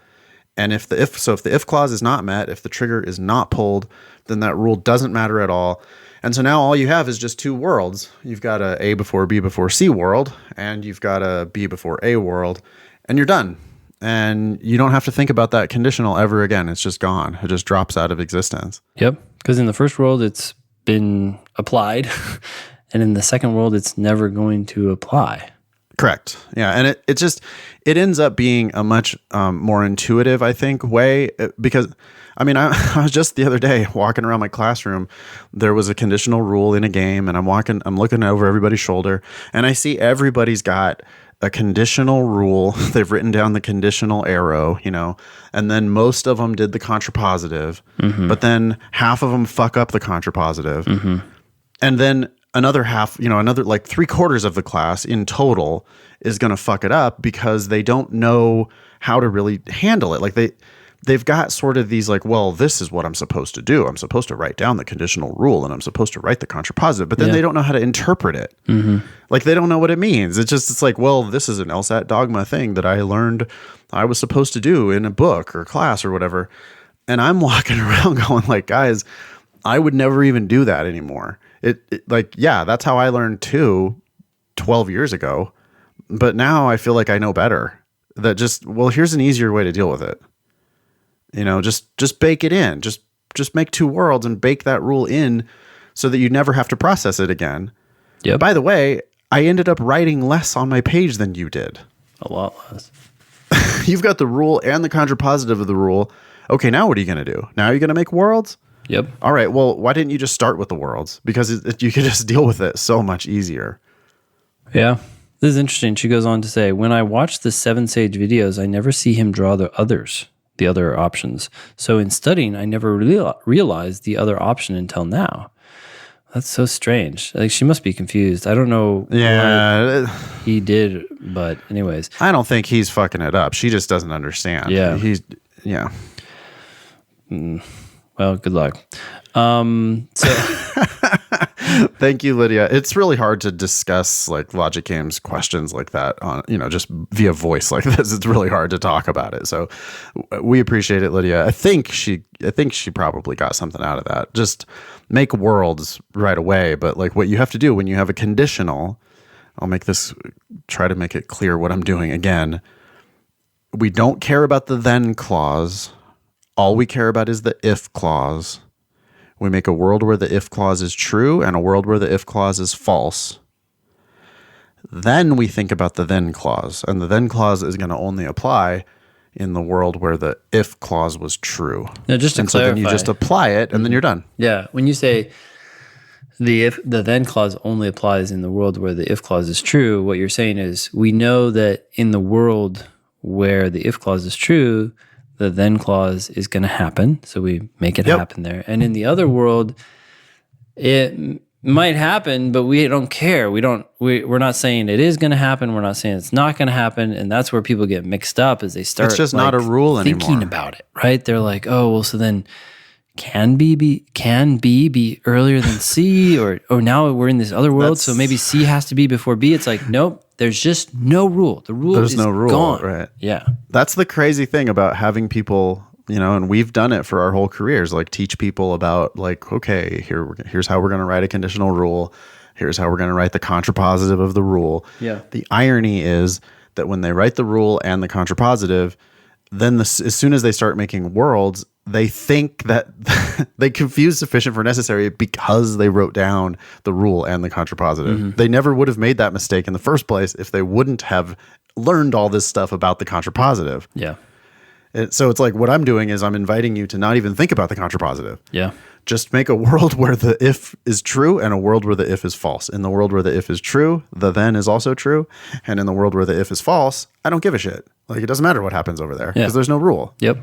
And if the if clause is not met, if the trigger is not pulled, then that rule doesn't matter at all. And so now all you have is just two worlds. You've got a before B before C world, and you've got a B before A world, and you're done. And you don't have to think about that conditional ever again. It's just gone. It just drops out of existence. Yep. Because in the first world, it's been applied. And in the second world, it's never going to apply. Correct. Yeah. And it ends up being a much more intuitive, I think, way, because I mean, I was just the other day walking around my classroom. There was a conditional rule in a game, and I'm looking over everybody's shoulder, and I see everybody's got a conditional rule. They've written down the conditional arrow, and then most of them did the contrapositive, but then half of them fuck up the contrapositive. And then another half, another like 3/4 of the class in total is going to fuck it up because they don't know how to really handle it. Like they've got sort of these like, well, this is what I'm supposed to do. I'm supposed to write down the conditional rule and I'm supposed to write the contrapositive, but then they don't know how to interpret it. Like they don't know what it means. It's like, well, this is an LSAT dogma thing that I learned I was supposed to do in a book or class or whatever. And I'm walking around going like, guys, I would never even do that anymore. That's how I learned too 12 years ago. But now I feel like I know better. That here's an easier way to deal with it. Just bake it in. Just make two worlds and bake that rule in so that you never have to process it again. Yep. By the way, I ended up writing less on my page than you did. A lot less. You've got the rule and the contrapositive of the rule. Okay, now what are you going to do? Now you're going to make worlds? Yep. All right, well, why didn't you just start with the worlds? Because you could just deal with it so much easier. Yeah. This is interesting. She goes on to say, when I watch the 7 Sage videos, I never see him draw the other options. So in studying, I never realized the other option until now. That's so strange. Like she must be confused. I don't know what he did, but anyways. I don't think he's fucking it up. She just doesn't understand. Yeah. Well, good luck. So Thank you, Lydia. It's really hard to discuss like logic games questions like that on, just via voice like this. It's really hard to talk about it. So we appreciate it, Lydia. I think she probably got something out of that. Just make worlds right away. But like what you have to do when you have a conditional, try to make it clear what I'm doing again. We don't care about the then clause. All we care about is the if clause. We make a world where the if clause is true and a world where the if clause is false. Then we think about the then clause, and the then clause is going to only apply in the world where the if clause was true. Now, just to clarify, so then you just apply it, and then you're done. Yeah, when you say the then clause only applies in the world where the if clause is true, what you're saying is we know that in the world where the if clause is true, the then clause is going to happen. So we make it happen there. And in the other world, it might happen, but we don't care. We're not saying it is going to happen. We're not saying it's not going to happen. And that's where people get mixed up as they start. It's just not a rule thinking anymore. About it, right? They're like, oh, well, so then can B be earlier than C? Or now we're in this other world, so maybe C has to be before B. It's like, nope. There's just no rule. The rule is no rule, gone. Right? Yeah. That's the crazy thing about having people, and we've done it for our whole careers, like teach people about like, okay, here's how we're going to write a conditional rule. Here's how we're going to write the contrapositive of the rule. Yeah. The irony is that when they write the rule and the contrapositive, then as soon as they start making worlds, they think that they confuse sufficient for necessary because they wrote down the rule and the contrapositive. Mm-hmm. They never would have made that mistake in the first place if they wouldn't have learned all this stuff about the contrapositive. Yeah. So it's like what I'm doing is I'm inviting you to not even think about the contrapositive. Yeah. Just make a world where the if is true and a world where the if is false. In the world where the if is true, the then is also true. And in the world where the if is false, I don't give a shit. Like it doesn't matter what happens over there because there's no rule. Yep.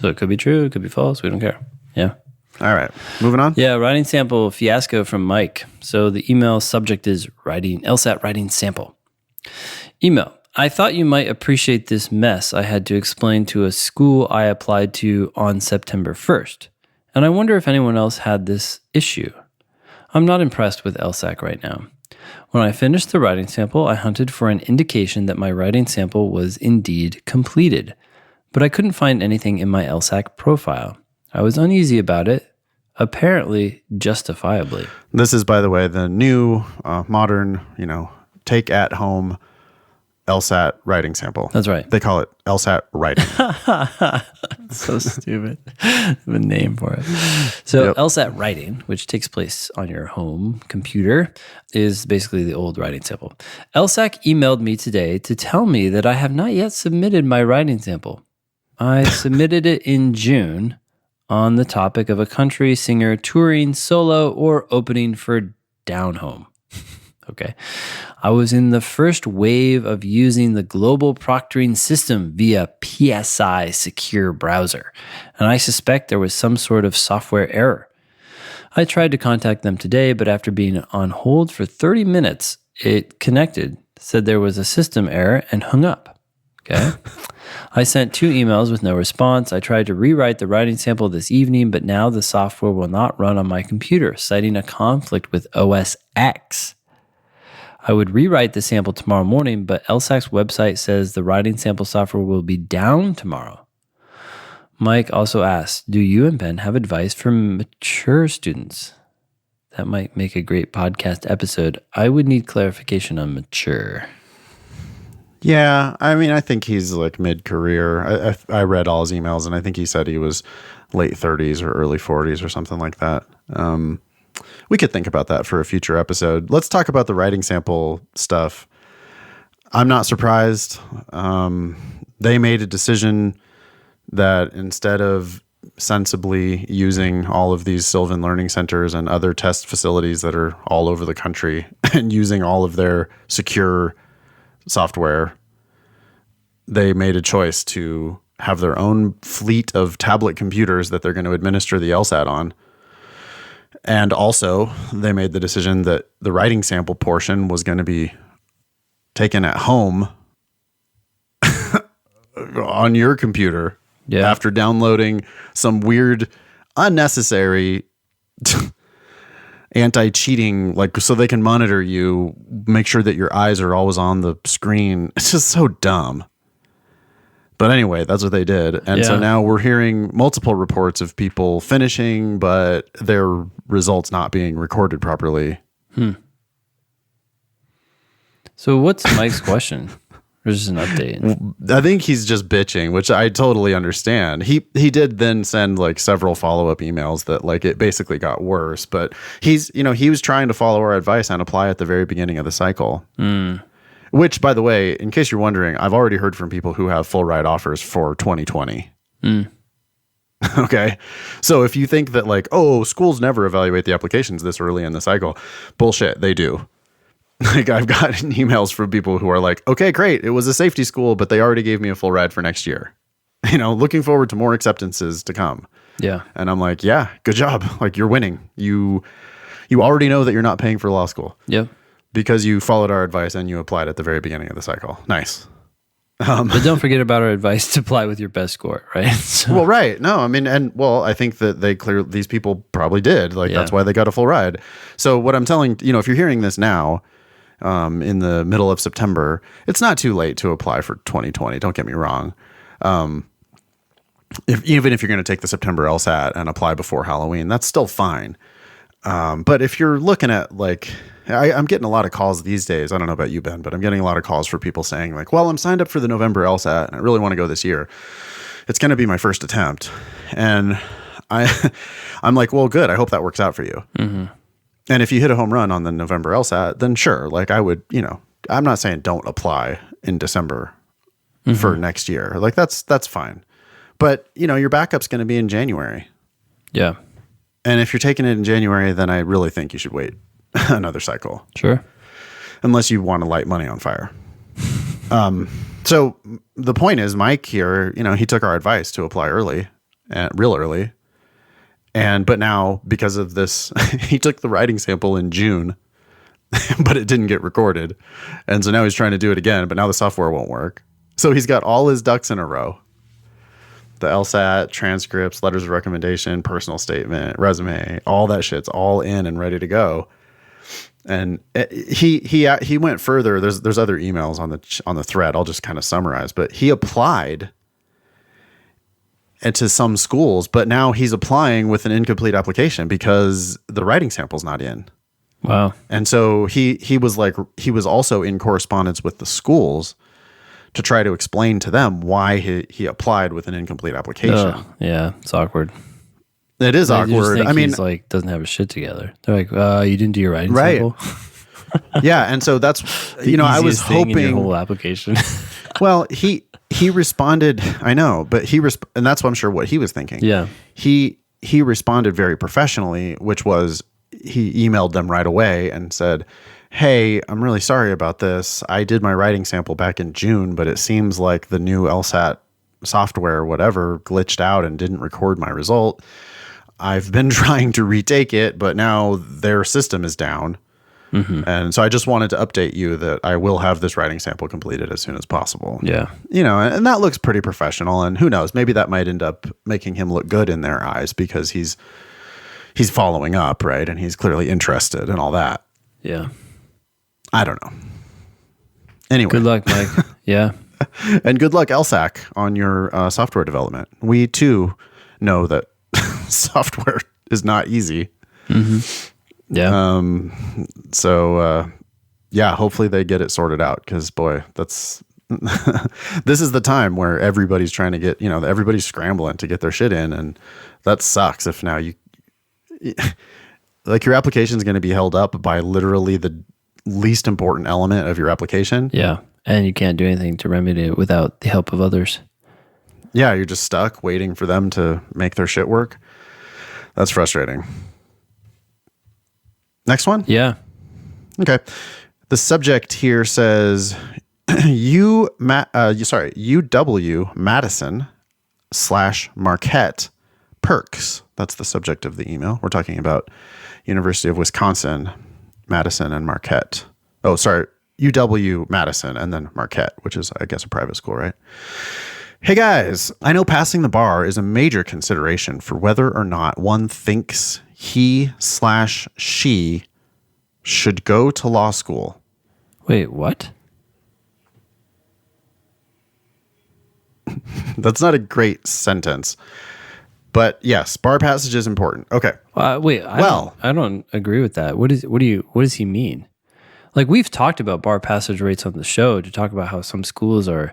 So it could be true, it could be false. We don't care. Yeah. All right. Moving on. Yeah. Writing sample fiasco from Mike. So the email subject is LSAT writing sample. Email. I thought you might appreciate this mess I had to explain to a school I applied to on September 1st. And I wonder if anyone else had this issue. I'm not impressed with LSAC right now. When I finished the writing sample, I hunted for an indication that my writing sample was indeed completed. But I couldn't find anything in my LSAC profile. I was uneasy about it, apparently justifiably. This is, by the way, the new modern, take at home LSAT writing sample. That's right. They call it LSAT writing. So stupid. The name for it. So LSAT writing, which takes place on your home computer, is basically the old writing sample. LSAC emailed me today to tell me that I have not yet submitted my writing sample. I submitted it in June on the topic of a country singer touring solo or opening for Down Home. Okay. I was in the first wave of using the global proctoring system via PSI secure browser, and I suspect there was some sort of software error. I tried to contact them today, but after being on hold for 30 minutes, it connected, said there was a system error, and hung up. Okay. I sent 2 emails with no response. I tried to rewrite the writing sample this evening, but now the software will not run on my computer, citing a conflict with OS X. I would rewrite the sample tomorrow morning, but LSAC's website says the writing sample software will be down tomorrow. Mike also asked, do you and Ben have advice for mature students? That might make a great podcast episode. I would need clarification on mature. Yeah, I mean, I think he's like mid-career. I read all his emails, and I think he said he was late 30s or early 40s or something like that. We could think about that for a future episode. Let's talk about the writing sample stuff. I'm not surprised. They made a decision that instead of sensibly using all of these Sylvan Learning Centers and other test facilities that are all over the country and using all of their secure software, they made a choice to have their own fleet of tablet computers that they're going to administer the LSAT on. And also, they made the decision that the writing sample portion was going to be taken at home on your computer after downloading some weird, unnecessary anti-cheating, like so they can monitor you, make sure that your eyes are always on the screen. It's just so dumb. But anyway, that's what they did. And so now we're hearing multiple reports of people finishing, but their results not being recorded properly. So what's Mike's question? Or just an update? I think he's just bitching, which I totally understand. He did then send like several follow-up emails that like it basically got worse, but he was trying to follow our advice and apply at the very beginning of the cycle. Which, by the way, in case you're wondering, I've already heard from people who have full ride offers for 2020. Okay. So if you think that like, oh, schools never evaluate the applications this early in the cycle, bullshit, they do. Like I've gotten emails from people who are like, okay, great. It was a safety school, but they already gave me a full ride for next year. Looking forward to more acceptances to come. Yeah. And I'm like, yeah, good job. Like you're winning. You already know that you're not paying for law school. Yep. Because you followed our advice and you applied at the very beginning of the cycle. Nice. But don't forget about our advice to apply with your best score, right? So. Well, right. No, I mean, I think that these people probably did. Like, that's why they got a full ride. So what I'm telling, if you're hearing this now, in the middle of September, it's not too late to apply for 2020. Don't get me wrong. Even if you're going to take the September LSAT and apply before Halloween, that's still fine. But if you're looking at like, I'm getting a lot of calls these days. I don't know about you, Ben, but I'm getting a lot of calls for people saying like, well, I'm signed up for the November LSAT and I really want to go this year. It's going to be my first attempt. And I'm like, well, good. I hope that works out for you. Mm-hmm. And if you hit a home run on the November LSAT, then sure. Like I would, I'm not saying don't apply in December for next year. Like that's fine. But your backup's going to be in January. Yeah. And if you're taking it in January, then I really think you should wait another cycle. Sure. Unless you want to light money on fire. So the point is, Mike here, he took our advice to apply early, real early. But now because of this, he took the writing sample in June, but it didn't get recorded. And so now he's trying to do it again, but now the software won't work. So he's got all his ducks in a row. The LSAT, transcripts, letters of recommendation, personal statement, resume, all that shit's all in and ready to go. And he went further. There's other emails on the thread. I'll just kind of summarize, but he applied into some schools, but now he's applying with an incomplete application because the writing sample's not in. Wow. And so he was also in correspondence with the schools to try to explain to them why he applied with an incomplete application. Yeah, it's awkward. It is awkward. I mean, he's like doesn't have his shit together. They're like, you didn't do your writing sample. Yeah, and so that's I was hoping in your whole application. Well, he responded. I know, but and that's what I'm sure what he was thinking. Yeah, he responded very professionally, which was he emailed them right away and said, hey, I'm really sorry about this. I did my writing sample back in June, but it seems like the new LSAT software, whatever, glitched out and didn't record my result. I've been trying to retake it, but now their system is down. Mm-hmm. And so I just wanted to update you that I will have this writing sample completed as soon as possible. Yeah. And that looks pretty professional. And who knows, maybe that might end up making him look good in their eyes because he's following up, right? And he's clearly interested and all that. Yeah. I don't know. Anyway. Good luck, Mike. Yeah. And good luck, LSAC, on your software development. We, too, know that software is not easy. Mm-hmm. Yeah. So, hopefully they get it sorted out because, boy, that's... this is the time where everybody's trying to get, everybody's scrambling to get their shit in. And that sucks if now like your application is going to be held up by literally the least important element of your application. Yeah. And you can't do anything to remedy it without the help of others. Yeah. You're just stuck waiting for them to make their shit work. That's frustrating. Next one? Yeah. Okay. The subject here says UW Madison / Marquette perks. That's the subject of the email. We're talking about University of Wisconsin, Madison and Marquette. Oh, sorry. UW Madison and then Marquette, which is, I guess, a private school, right? Hey guys, I know passing the bar is a major consideration for whether or not one thinks he/she should go to law school. Wait, what? That's not a great sentence. But yes, bar passage is important. Okay. Wait, I don't agree with that. What does he mean? Like, we've talked about bar passage rates on the show to talk about how some schools are,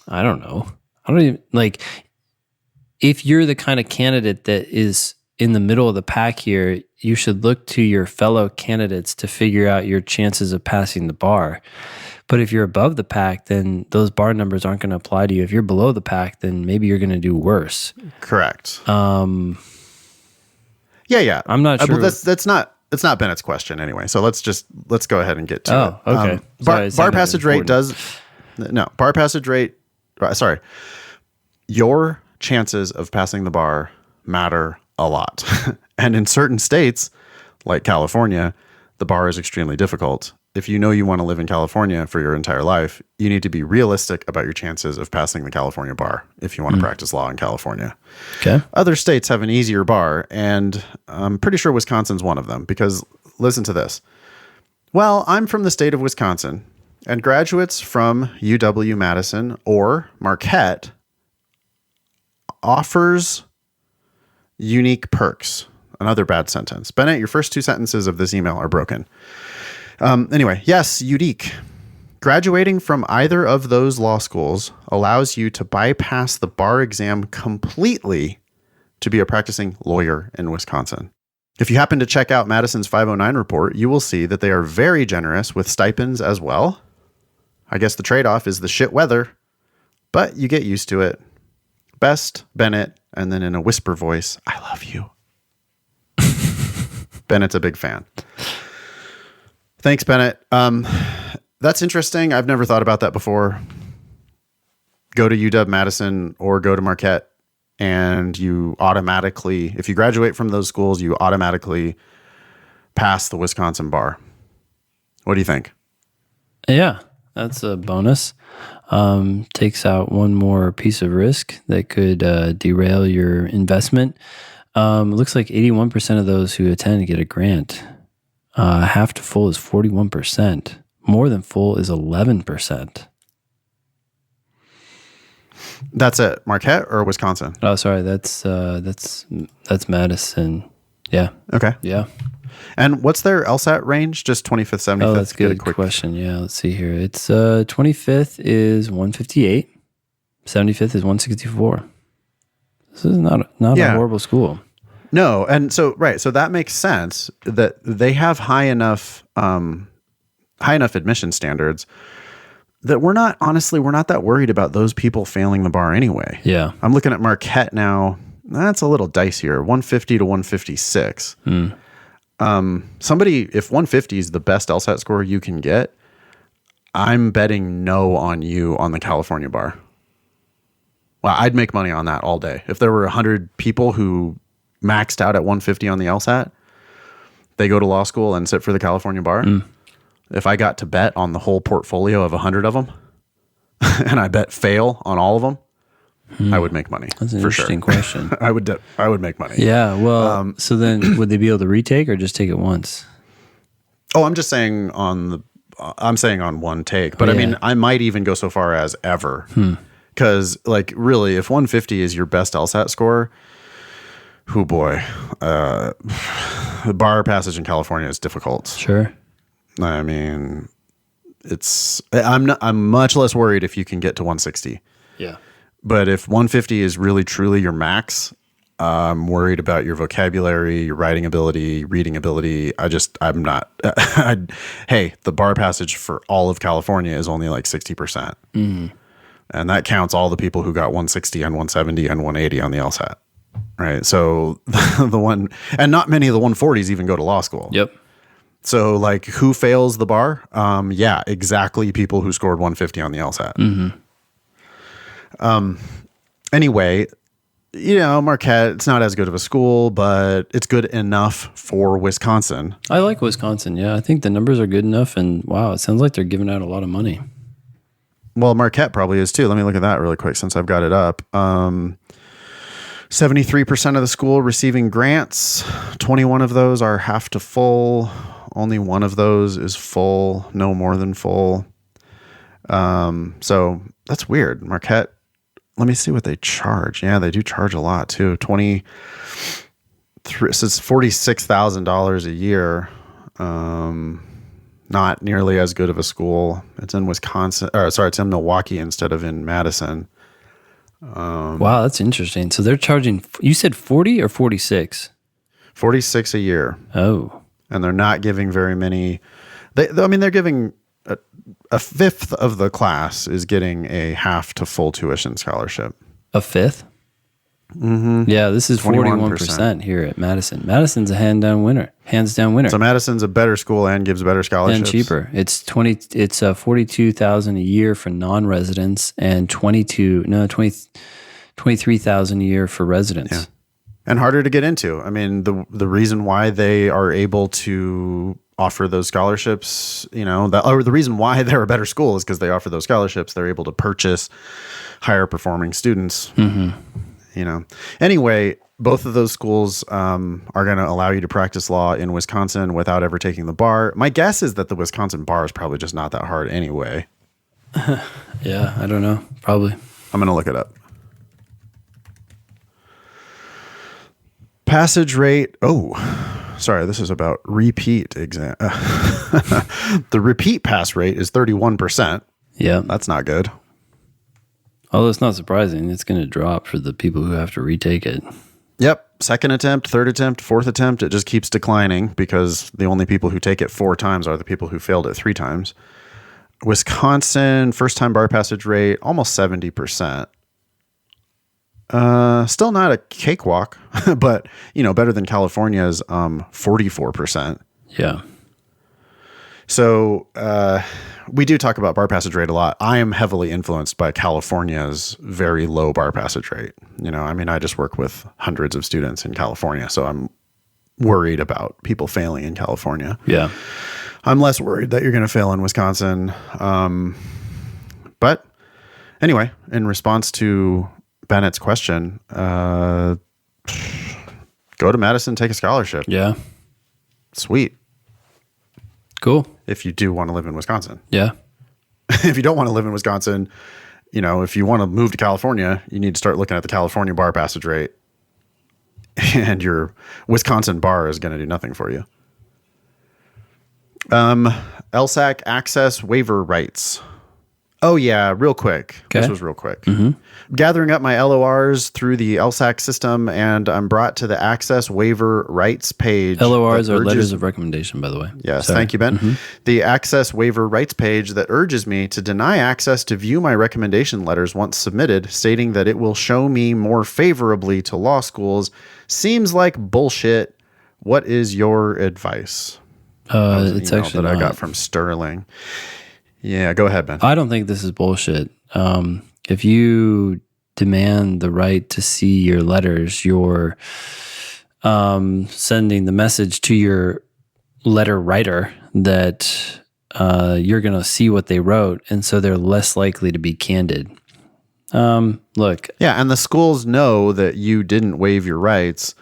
I don't know. I don't even, like, if you're the kind of candidate that is in the middle of the pack here, you should look to your fellow candidates to figure out your chances of passing the bar. But if you're above the pack, then those bar numbers aren't going to apply to you. If you're below the pack, then maybe you're going to do worse. Correct. Yeah. I'm not sure. That's not Bennett's question anyway. So let's go ahead and get to it. Okay. Bar passage rate bar passage rate. Sorry. Your chances of passing the bar matter a lot. And in certain states, like California, the bar is extremely difficult. If you know you want to live in California for your entire life, you need to be realistic about your chances of passing the California bar if you want to practice law in California. Okay. Other states have an easier bar, and I'm pretty sure Wisconsin's one of them, because listen to this. Well, I'm from the state of Wisconsin, and graduates from UW-Madison or Marquette offers unique perks. Another bad sentence. Bennett, your first two sentences of this email are broken. Anyway, yes, unique. Graduating from either of those law schools allows you to bypass the bar exam completely to be a practicing lawyer in Wisconsin. If you happen to check out Madison's 509 report, you will see that they are very generous with stipends as well. I guess the trade-off is the shit weather, but you get used to it. Best, Bennett, and then in a whisper voice, I love you. Bennett's a big fan. Thanks, Bennett. That's interesting. I've never thought about that before. Go to UW-Madison or go to Marquette, and you automatically, if you graduate from those schools, you automatically pass the Wisconsin bar. What do you think? Yeah, that's a bonus. Takes out one more piece of risk that could derail your investment. It looks like 81% of those who attend get a grant. Half to full is 41%. More than full is 11%. That's at Marquette or Wisconsin? Oh, sorry. That's Madison. Yeah. Okay. Yeah. And what's their LSAT range? Just 25th, 75th? Oh, that's good. Quick question. Yeah. Let's see here. It's 25th is 158. 75th is 164. This is not a horrible school. No, and so so that makes sense that they have high enough admission standards that we're not that worried about those people failing the bar anyway. Yeah. I'm looking at Marquette now. That's a little dicier, 150 to 156. If 150 is the best LSAT score you can get, I'm betting no on you on the California bar. Well, I'd make money on that all day. If there were 100 people who maxed out at 150 on the LSAT, they go to law school and sit for the California bar. If I got to bet on the whole portfolio of 100 of them and I bet fail on all of them, I would make money. That's an interesting question. I would make money. Yeah. Well, so then would they be able to retake or just take it once? Oh, I'm just saying on one take, but I mean, I might even go so far as ever. Because like really, if 150 is your best LSAT score, oh boy, the bar passage in California is difficult. Sure. I mean, I'm much less worried if you can get to 160. Yeah. But if 150 is really truly your max, I'm worried about your vocabulary, your writing ability, reading ability. I'm not. Hey, the bar passage for all of California is only like 60%. And that counts all the people who got 160 and 170 and 180 on the LSAT. Right. So and not many of the 140s even go to law school. Yep. So like who fails the bar? Yeah, exactly. People who scored 150 on the LSAT. Anyway, Marquette, it's not as good of a school, but it's good enough for Wisconsin. I like Wisconsin. Yeah. I think the numbers are good enough, and wow, it sounds like they're giving out a lot of money. Well, Marquette probably is too. Let me look at that really quick since I've got it up. 73% of the school receiving grants. 21 of those are half to full. Only one of those is full, no more than full. So that's weird. Marquette, let me see what they charge. Yeah, they do charge a lot too. So it's $46,000 a year. Not nearly as good of a school. It's in Wisconsin. It's in Milwaukee instead of in Madison. Wow, that's interesting. So they're charging, you said 40 or 46? 46 a year. Oh. And they're not giving very many. They're giving a fifth of the class is getting a half to full tuition scholarship. A fifth? Mm-hmm. Yeah, this is 41% here at Madison. Madison's a hands down winner. So Madison's a better school and gives better scholarships. And cheaper. It's $42,000 a year for non-residents and $23,000 a year for residents. Yeah. And harder to get into. I mean, the reason why they are able to offer those scholarships, or the reason why they're a better school is because they offer those scholarships. They're able to purchase higher performing students. Mm-hmm. Anyway, both of those schools are going to allow you to practice law in Wisconsin without ever taking the bar. My guess is that the Wisconsin bar is probably just not that hard anyway. Yeah, I don't know. Probably. I'm going to look it up. Passage rate. Oh, sorry. This is about repeat exam. The repeat pass rate is 31%. Yeah. That's not good. Although it's not surprising. It's going to drop for the people who have to retake it. Yep. Second attempt, third attempt, fourth attempt. It just keeps declining because the only people who take it 4 times are the people who failed it 3 times. Wisconsin, first time bar passage rate, almost 70%. Still not a cakewalk, but better than California's 44%. Yeah. So we do talk about bar passage rate a lot. I am heavily influenced by California's very low bar passage rate. I just work with hundreds of students in California, so I'm worried about people failing in California. Yeah. I'm less worried that you're going to fail in Wisconsin. But anyway, in response to Bennett's question, go to Madison, take a scholarship. Yeah. Sweet. Cool. If you do want to live in Wisconsin. Yeah. If you don't want to live in Wisconsin, if you want to move to California, you need to start looking at the California bar passage rate. And your Wisconsin bar is going to do nothing for you. LSAC access waiver rights. Oh, yeah, real quick. Okay. This was real quick. Mm-hmm. Gathering up my LORs through the LSAC system, and I'm brought to the access waiver rights page. LORs are letters of recommendation, by the way. Yes, thank you, Ben. Mm-hmm. The access waiver rights page that urges me to deny access to view my recommendation letters once submitted, stating that it will show me more favorably to law schools, seems like bullshit. What is your advice? It's actually that I got from Sterling. Yeah, go ahead, Ben. I don't think this is bullshit. If you demand the right to see your letters, you're sending the message to your letter writer that you're going to see what they wrote, and so they're less likely to be candid. Look. Yeah, and the schools know that you didn't waive your rights.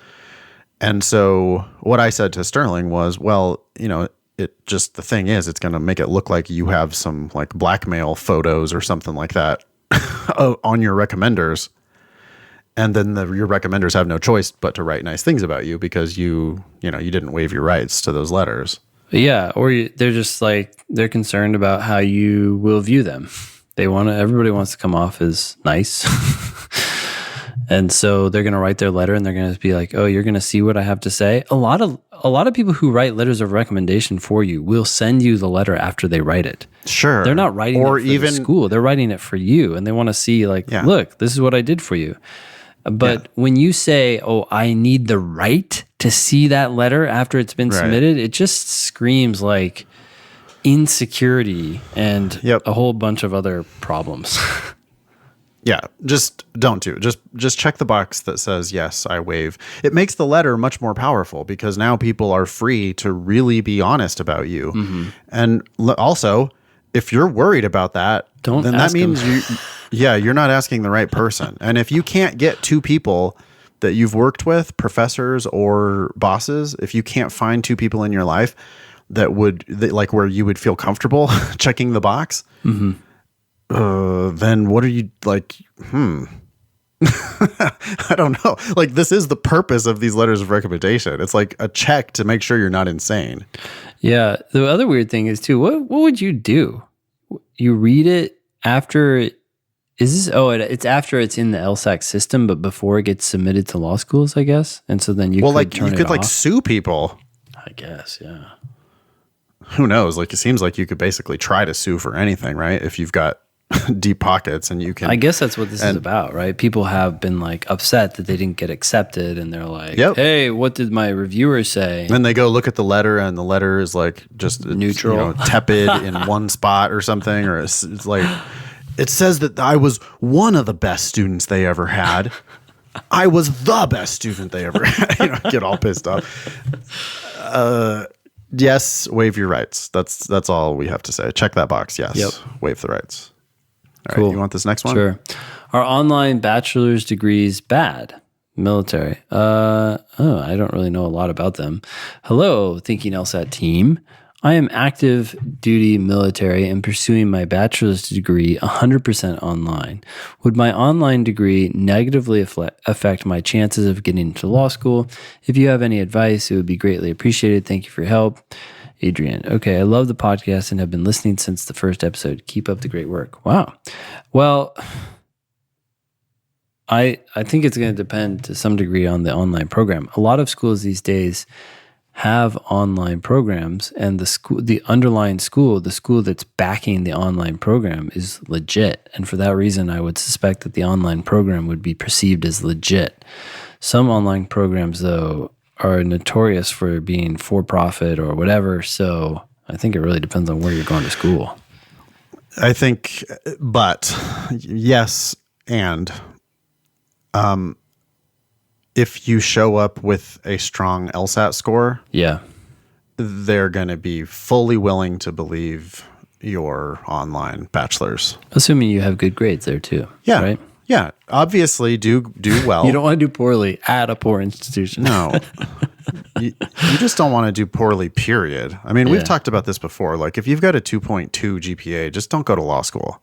And so what I said to Sterling was, well, the thing is, it's going to make it look like you have some like blackmail photos or something like that on your recommenders. And then your recommenders have no choice but to write nice things about you because you didn't waive your rights to those letters. Yeah. Or they're just like, they're concerned about how you will view them. Everybody wants to come off as nice. And so they're going to write their letter and they're going to be like, oh, you're going to see what I have to say. A lot of people who write letters of recommendation for you will send you the letter after they write it. Sure. They're not writing it for the school. They're writing it for you. And they want to see look, this is what I did for you. But when you say, oh, I need the right to see that letter after it's been submitted, it just screams like insecurity and a whole bunch of other problems. Yeah, just don't do. Just check the box that says, yes, I waive. It makes the letter much more powerful because now people are free to really be honest about you. Mm-hmm. And also, if you're worried about that, then that means you're not asking the right person. And if you can't get 2 people that you've worked with, professors or bosses, if you can't find two people in your life that like where you would feel comfortable checking the box, then what are you like? I don't know. Like, this is the purpose of these letters of recommendation. It's like a check to make sure you're not insane. Yeah. The other weird thing is too, what would you do? You read it after it's after it's in the LSAC system, but before it gets submitted to law schools, I guess. And so then you could like sue people. I guess, yeah. Who knows? Like, it seems like you could basically try to sue for anything, right? If you've got deep pockets and you can. I guess that's what this is about, right? People have been like upset that they didn't get accepted, and they're like, "Hey, what did my reviewer say?" And they go look at the letter, and the letter is like just neutral, tepid in one spot or something, or it's like it says that I was one of the best students they ever had. I was the best student they ever had. Get all pissed off. Yes, waive your rights. That's all we have to say. Check that box. Yes, waive the rights. All right, you want this next one? Sure. Are online bachelor's degrees bad? Military. I don't really know a lot about them. Hello, Thinking LSAT team. I am active duty military and pursuing my bachelor's degree 100% online. Would my online degree negatively affect my chances of getting into law school? If you have any advice, it would be greatly appreciated. Thank you for your help. Adrian. Okay, I love the podcast and have been listening since the first episode. Keep up the great work. Wow. Well, I think it's going to depend to some degree on the online program. A lot of schools these days have online programs, and the underlying school, the school that's backing the online program, is legit. And for that reason, I would suspect that the online program would be perceived as legit. Some online programs, though, are notorious for being for-profit or whatever. So I think it really depends on where you're going to school. I think, but yes, and if you show up with a strong LSAT score, they're going to be fully willing to believe your online bachelor's. Assuming you have good grades there too. Yeah. Right? Yeah. Obviously do well. You don't want to do poorly at a poor institution. No. you just don't want to do poorly, period. I mean, we've talked about this before. Like, if you've got a 2.2 GPA, just don't go to law school.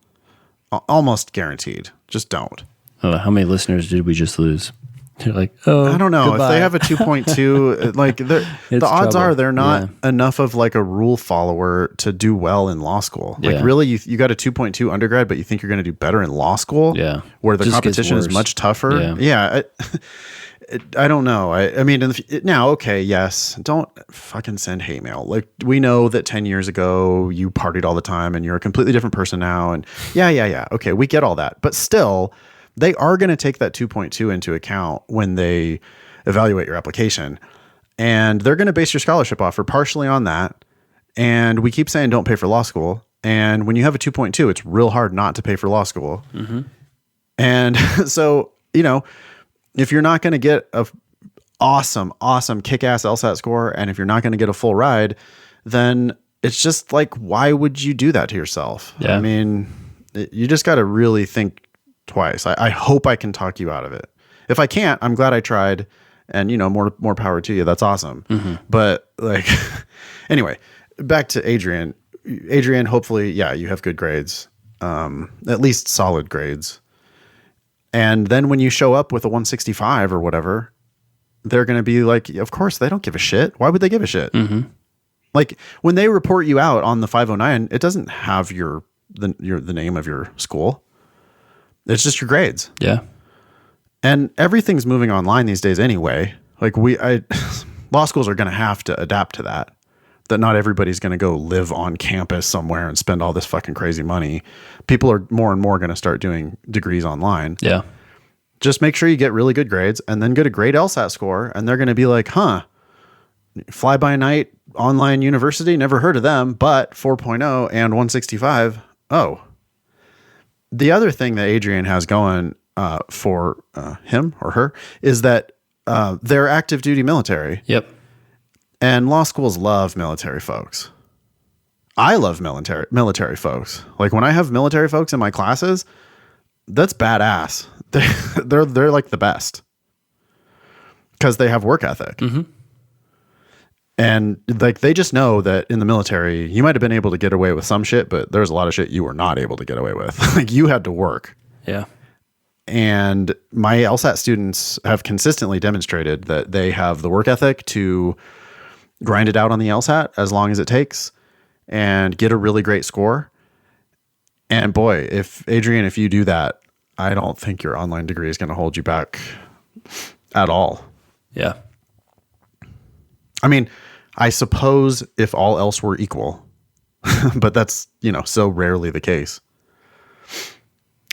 Almost guaranteed. Just don't. How many listeners did we just lose? They're like, oh, I don't know. goodbye. If they have a 2.2, like the odds are they're not enough of like a rule follower to do well in law school. Like, really, you got a 2.2 undergrad, but you think you're going to do better in law school? Yeah. Where the competition is much tougher? Yeah. I don't know. I mean, now, okay, yes, don't fucking send hate mail. Like, we know that 10 years ago you partied all the time and you're a completely different person now. And yeah. Okay, we get all that. But still, they are going to take that 2.2 into account when they evaluate your application. And they're going to base your scholarship offer partially on that. And we keep saying don't pay for law school. And when you have a 2.2, it's real hard not to pay for law school. Mm-hmm. And so, if you're not going to get a awesome kick-ass LSAT score, and if you're not going to get a full ride, then it's just like, why would you do that to yourself? Yeah. I mean, you just got to really think twice. I hope I can talk you out of it. If I can't, I'm glad I tried, and more power to you. That's awesome. Mm-hmm. But like, anyway, back to Adrian. Adrian, hopefully, you have good grades, at least solid grades. And then when you show up with a 165 or whatever, they're going to be like, of course, they don't give a shit. Why would they give a shit? Mm-hmm. Like, when they report you out on the 509, it doesn't have the name of your school. It's just your grades. Yeah. And everything's moving online these days anyway. Like, law schools are going to have to adapt to that not everybody's going to go live on campus somewhere and spend all this fucking crazy money. People are more and more going to start doing degrees online. Yeah. Just make sure you get really good grades and then get a great LSAT score. And they're going to be like, fly by night online university. Never heard of them, but 4.0 and 165. Oh, the other thing that Adrian has going for him or her is that they're active duty military. Yep. And law schools love military folks. I love military folks. Like, when I have military folks in my classes, that's badass. They're like the best. because they have work ethic. And like they just know that in the military, you might have been able to get away with some shit, but there's a lot of shit you were not able to get away with. Like you had to work. Yeah. And my LSAT students have consistently demonstrated that they have the work ethic to grind it out on the LSAT as long as it takes and get a really great score. And boy, if you do that, I don't think your online degree is going to hold you back at all. Yeah. I mean, I suppose if all else were equal, but that's, so rarely the case.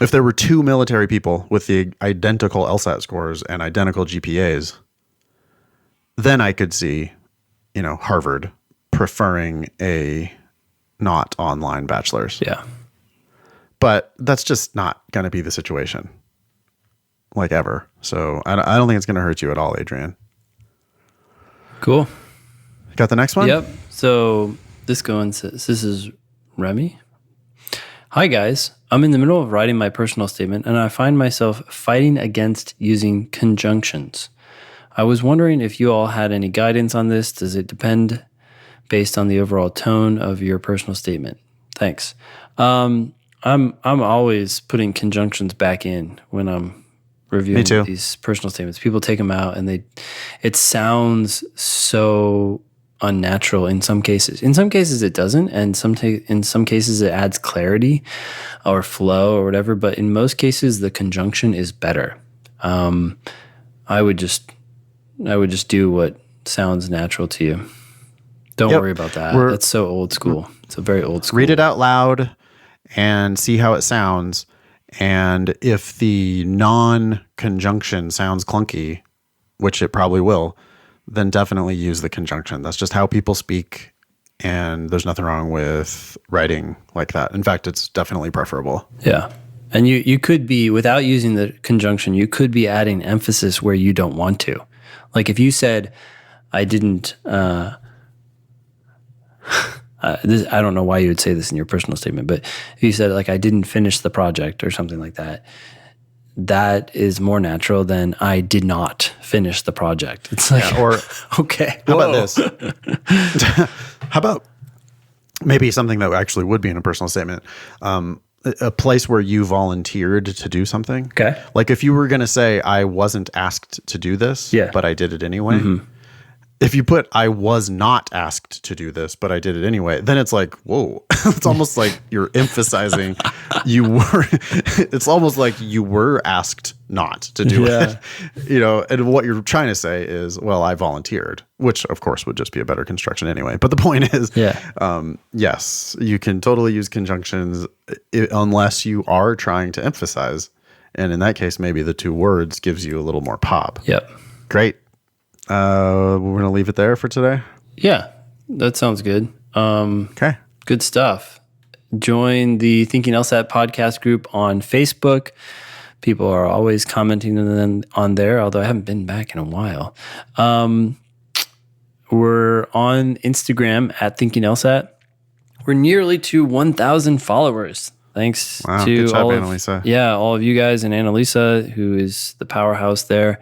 If there were two military people with the identical LSAT scores and identical GPAs, then I could see, Harvard preferring a not online bachelor's. Yeah. But that's just not going to be the situation, like ever. So I don't think it's going to hurt you at all, Adrian. Cool. Got the next one? Yep. So this is Remy. Hi guys. I'm in the middle of writing my personal statement and I find myself fighting against using conjunctions. I was wondering if you all had any guidance on this. Does it depend based on the overall tone of your personal statement? Thanks. I'm always putting conjunctions back in when I'm reviewing these personal statements. People take them out and it sounds so unnatural in some cases. In some cases it doesn't, and in some cases it adds clarity or flow or whatever, but in most cases the conjunction is better. I would just do what sounds natural to you. Don't worry about that. That's so old school. It's a very old school. Read it out loud and see how it sounds. And if the non-conjunction sounds clunky, which it probably will, then definitely use the conjunction. That's just how people speak, and there's nothing wrong with writing like that. In fact, it's definitely preferable. Yeah. And you could be, without using the conjunction, you could be adding emphasis where you don't want to. Like if you said, I didn't, I don't know why you would say this in your personal statement, but if you said like, I didn't finish the project or something like that, that is more natural than I did not finish the project. It's like, or okay, how about this? How about maybe something that actually would be in a personal statement? A place where you volunteered to do something. Okay. Like if you were going to say, I wasn't asked to do this, but I did it anyway. Mm-hmm. If you put, I was not asked to do this, but I did it anyway, then it's like, whoa, it's almost like you're emphasizing it's almost like you were asked not to do it, and what you're trying to say is, well, I volunteered, which of course would just be a better construction anyway. But the point is, yes, you can totally use conjunctions unless you are trying to emphasize. And in that case, maybe the two words gives you a little more pop. Yep. Great. We're going to leave it there for today. Yeah, that sounds good. Okay. Good stuff. Join the Thinking LSAT podcast group on Facebook. People are always commenting on there, although I haven't been back in a while. We're on Instagram at Thinking LSAT. We're nearly to 1,000 followers. Thanks to good job, all Annalisa. All of you guys and Annalisa, who is the powerhouse there.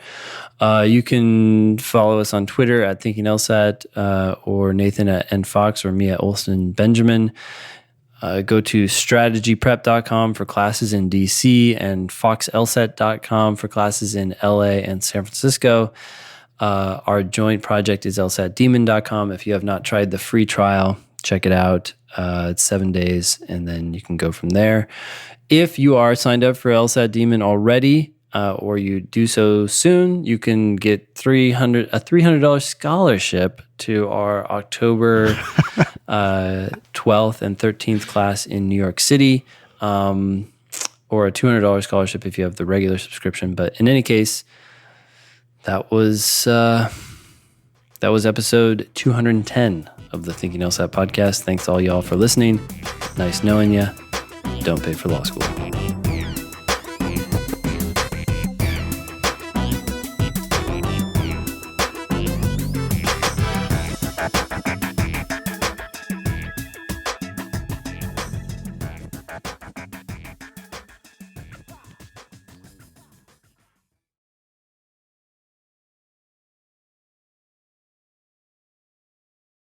You can follow us on Twitter at Thinking LSAT, or Nathan at nfox, or me at Olson Benjamin. Go to strategyprep.com for classes in DC and foxlsat.com for classes in LA and San Francisco. Our joint project is lsatdemon.com. If you have not tried the free trial, check it out. It's 7 days, and then you can go from there. If you are signed up for LSAT Demon already, or you do so soon, you can get a $300 scholarship to our October 12th and 13th class in New York City, or a $200 scholarship if you have the regular subscription. But in any case, that was episode 210 of the Thinking LSAT podcast. Thanks all y'all for listening. Nice knowing you. Don't pay for law school.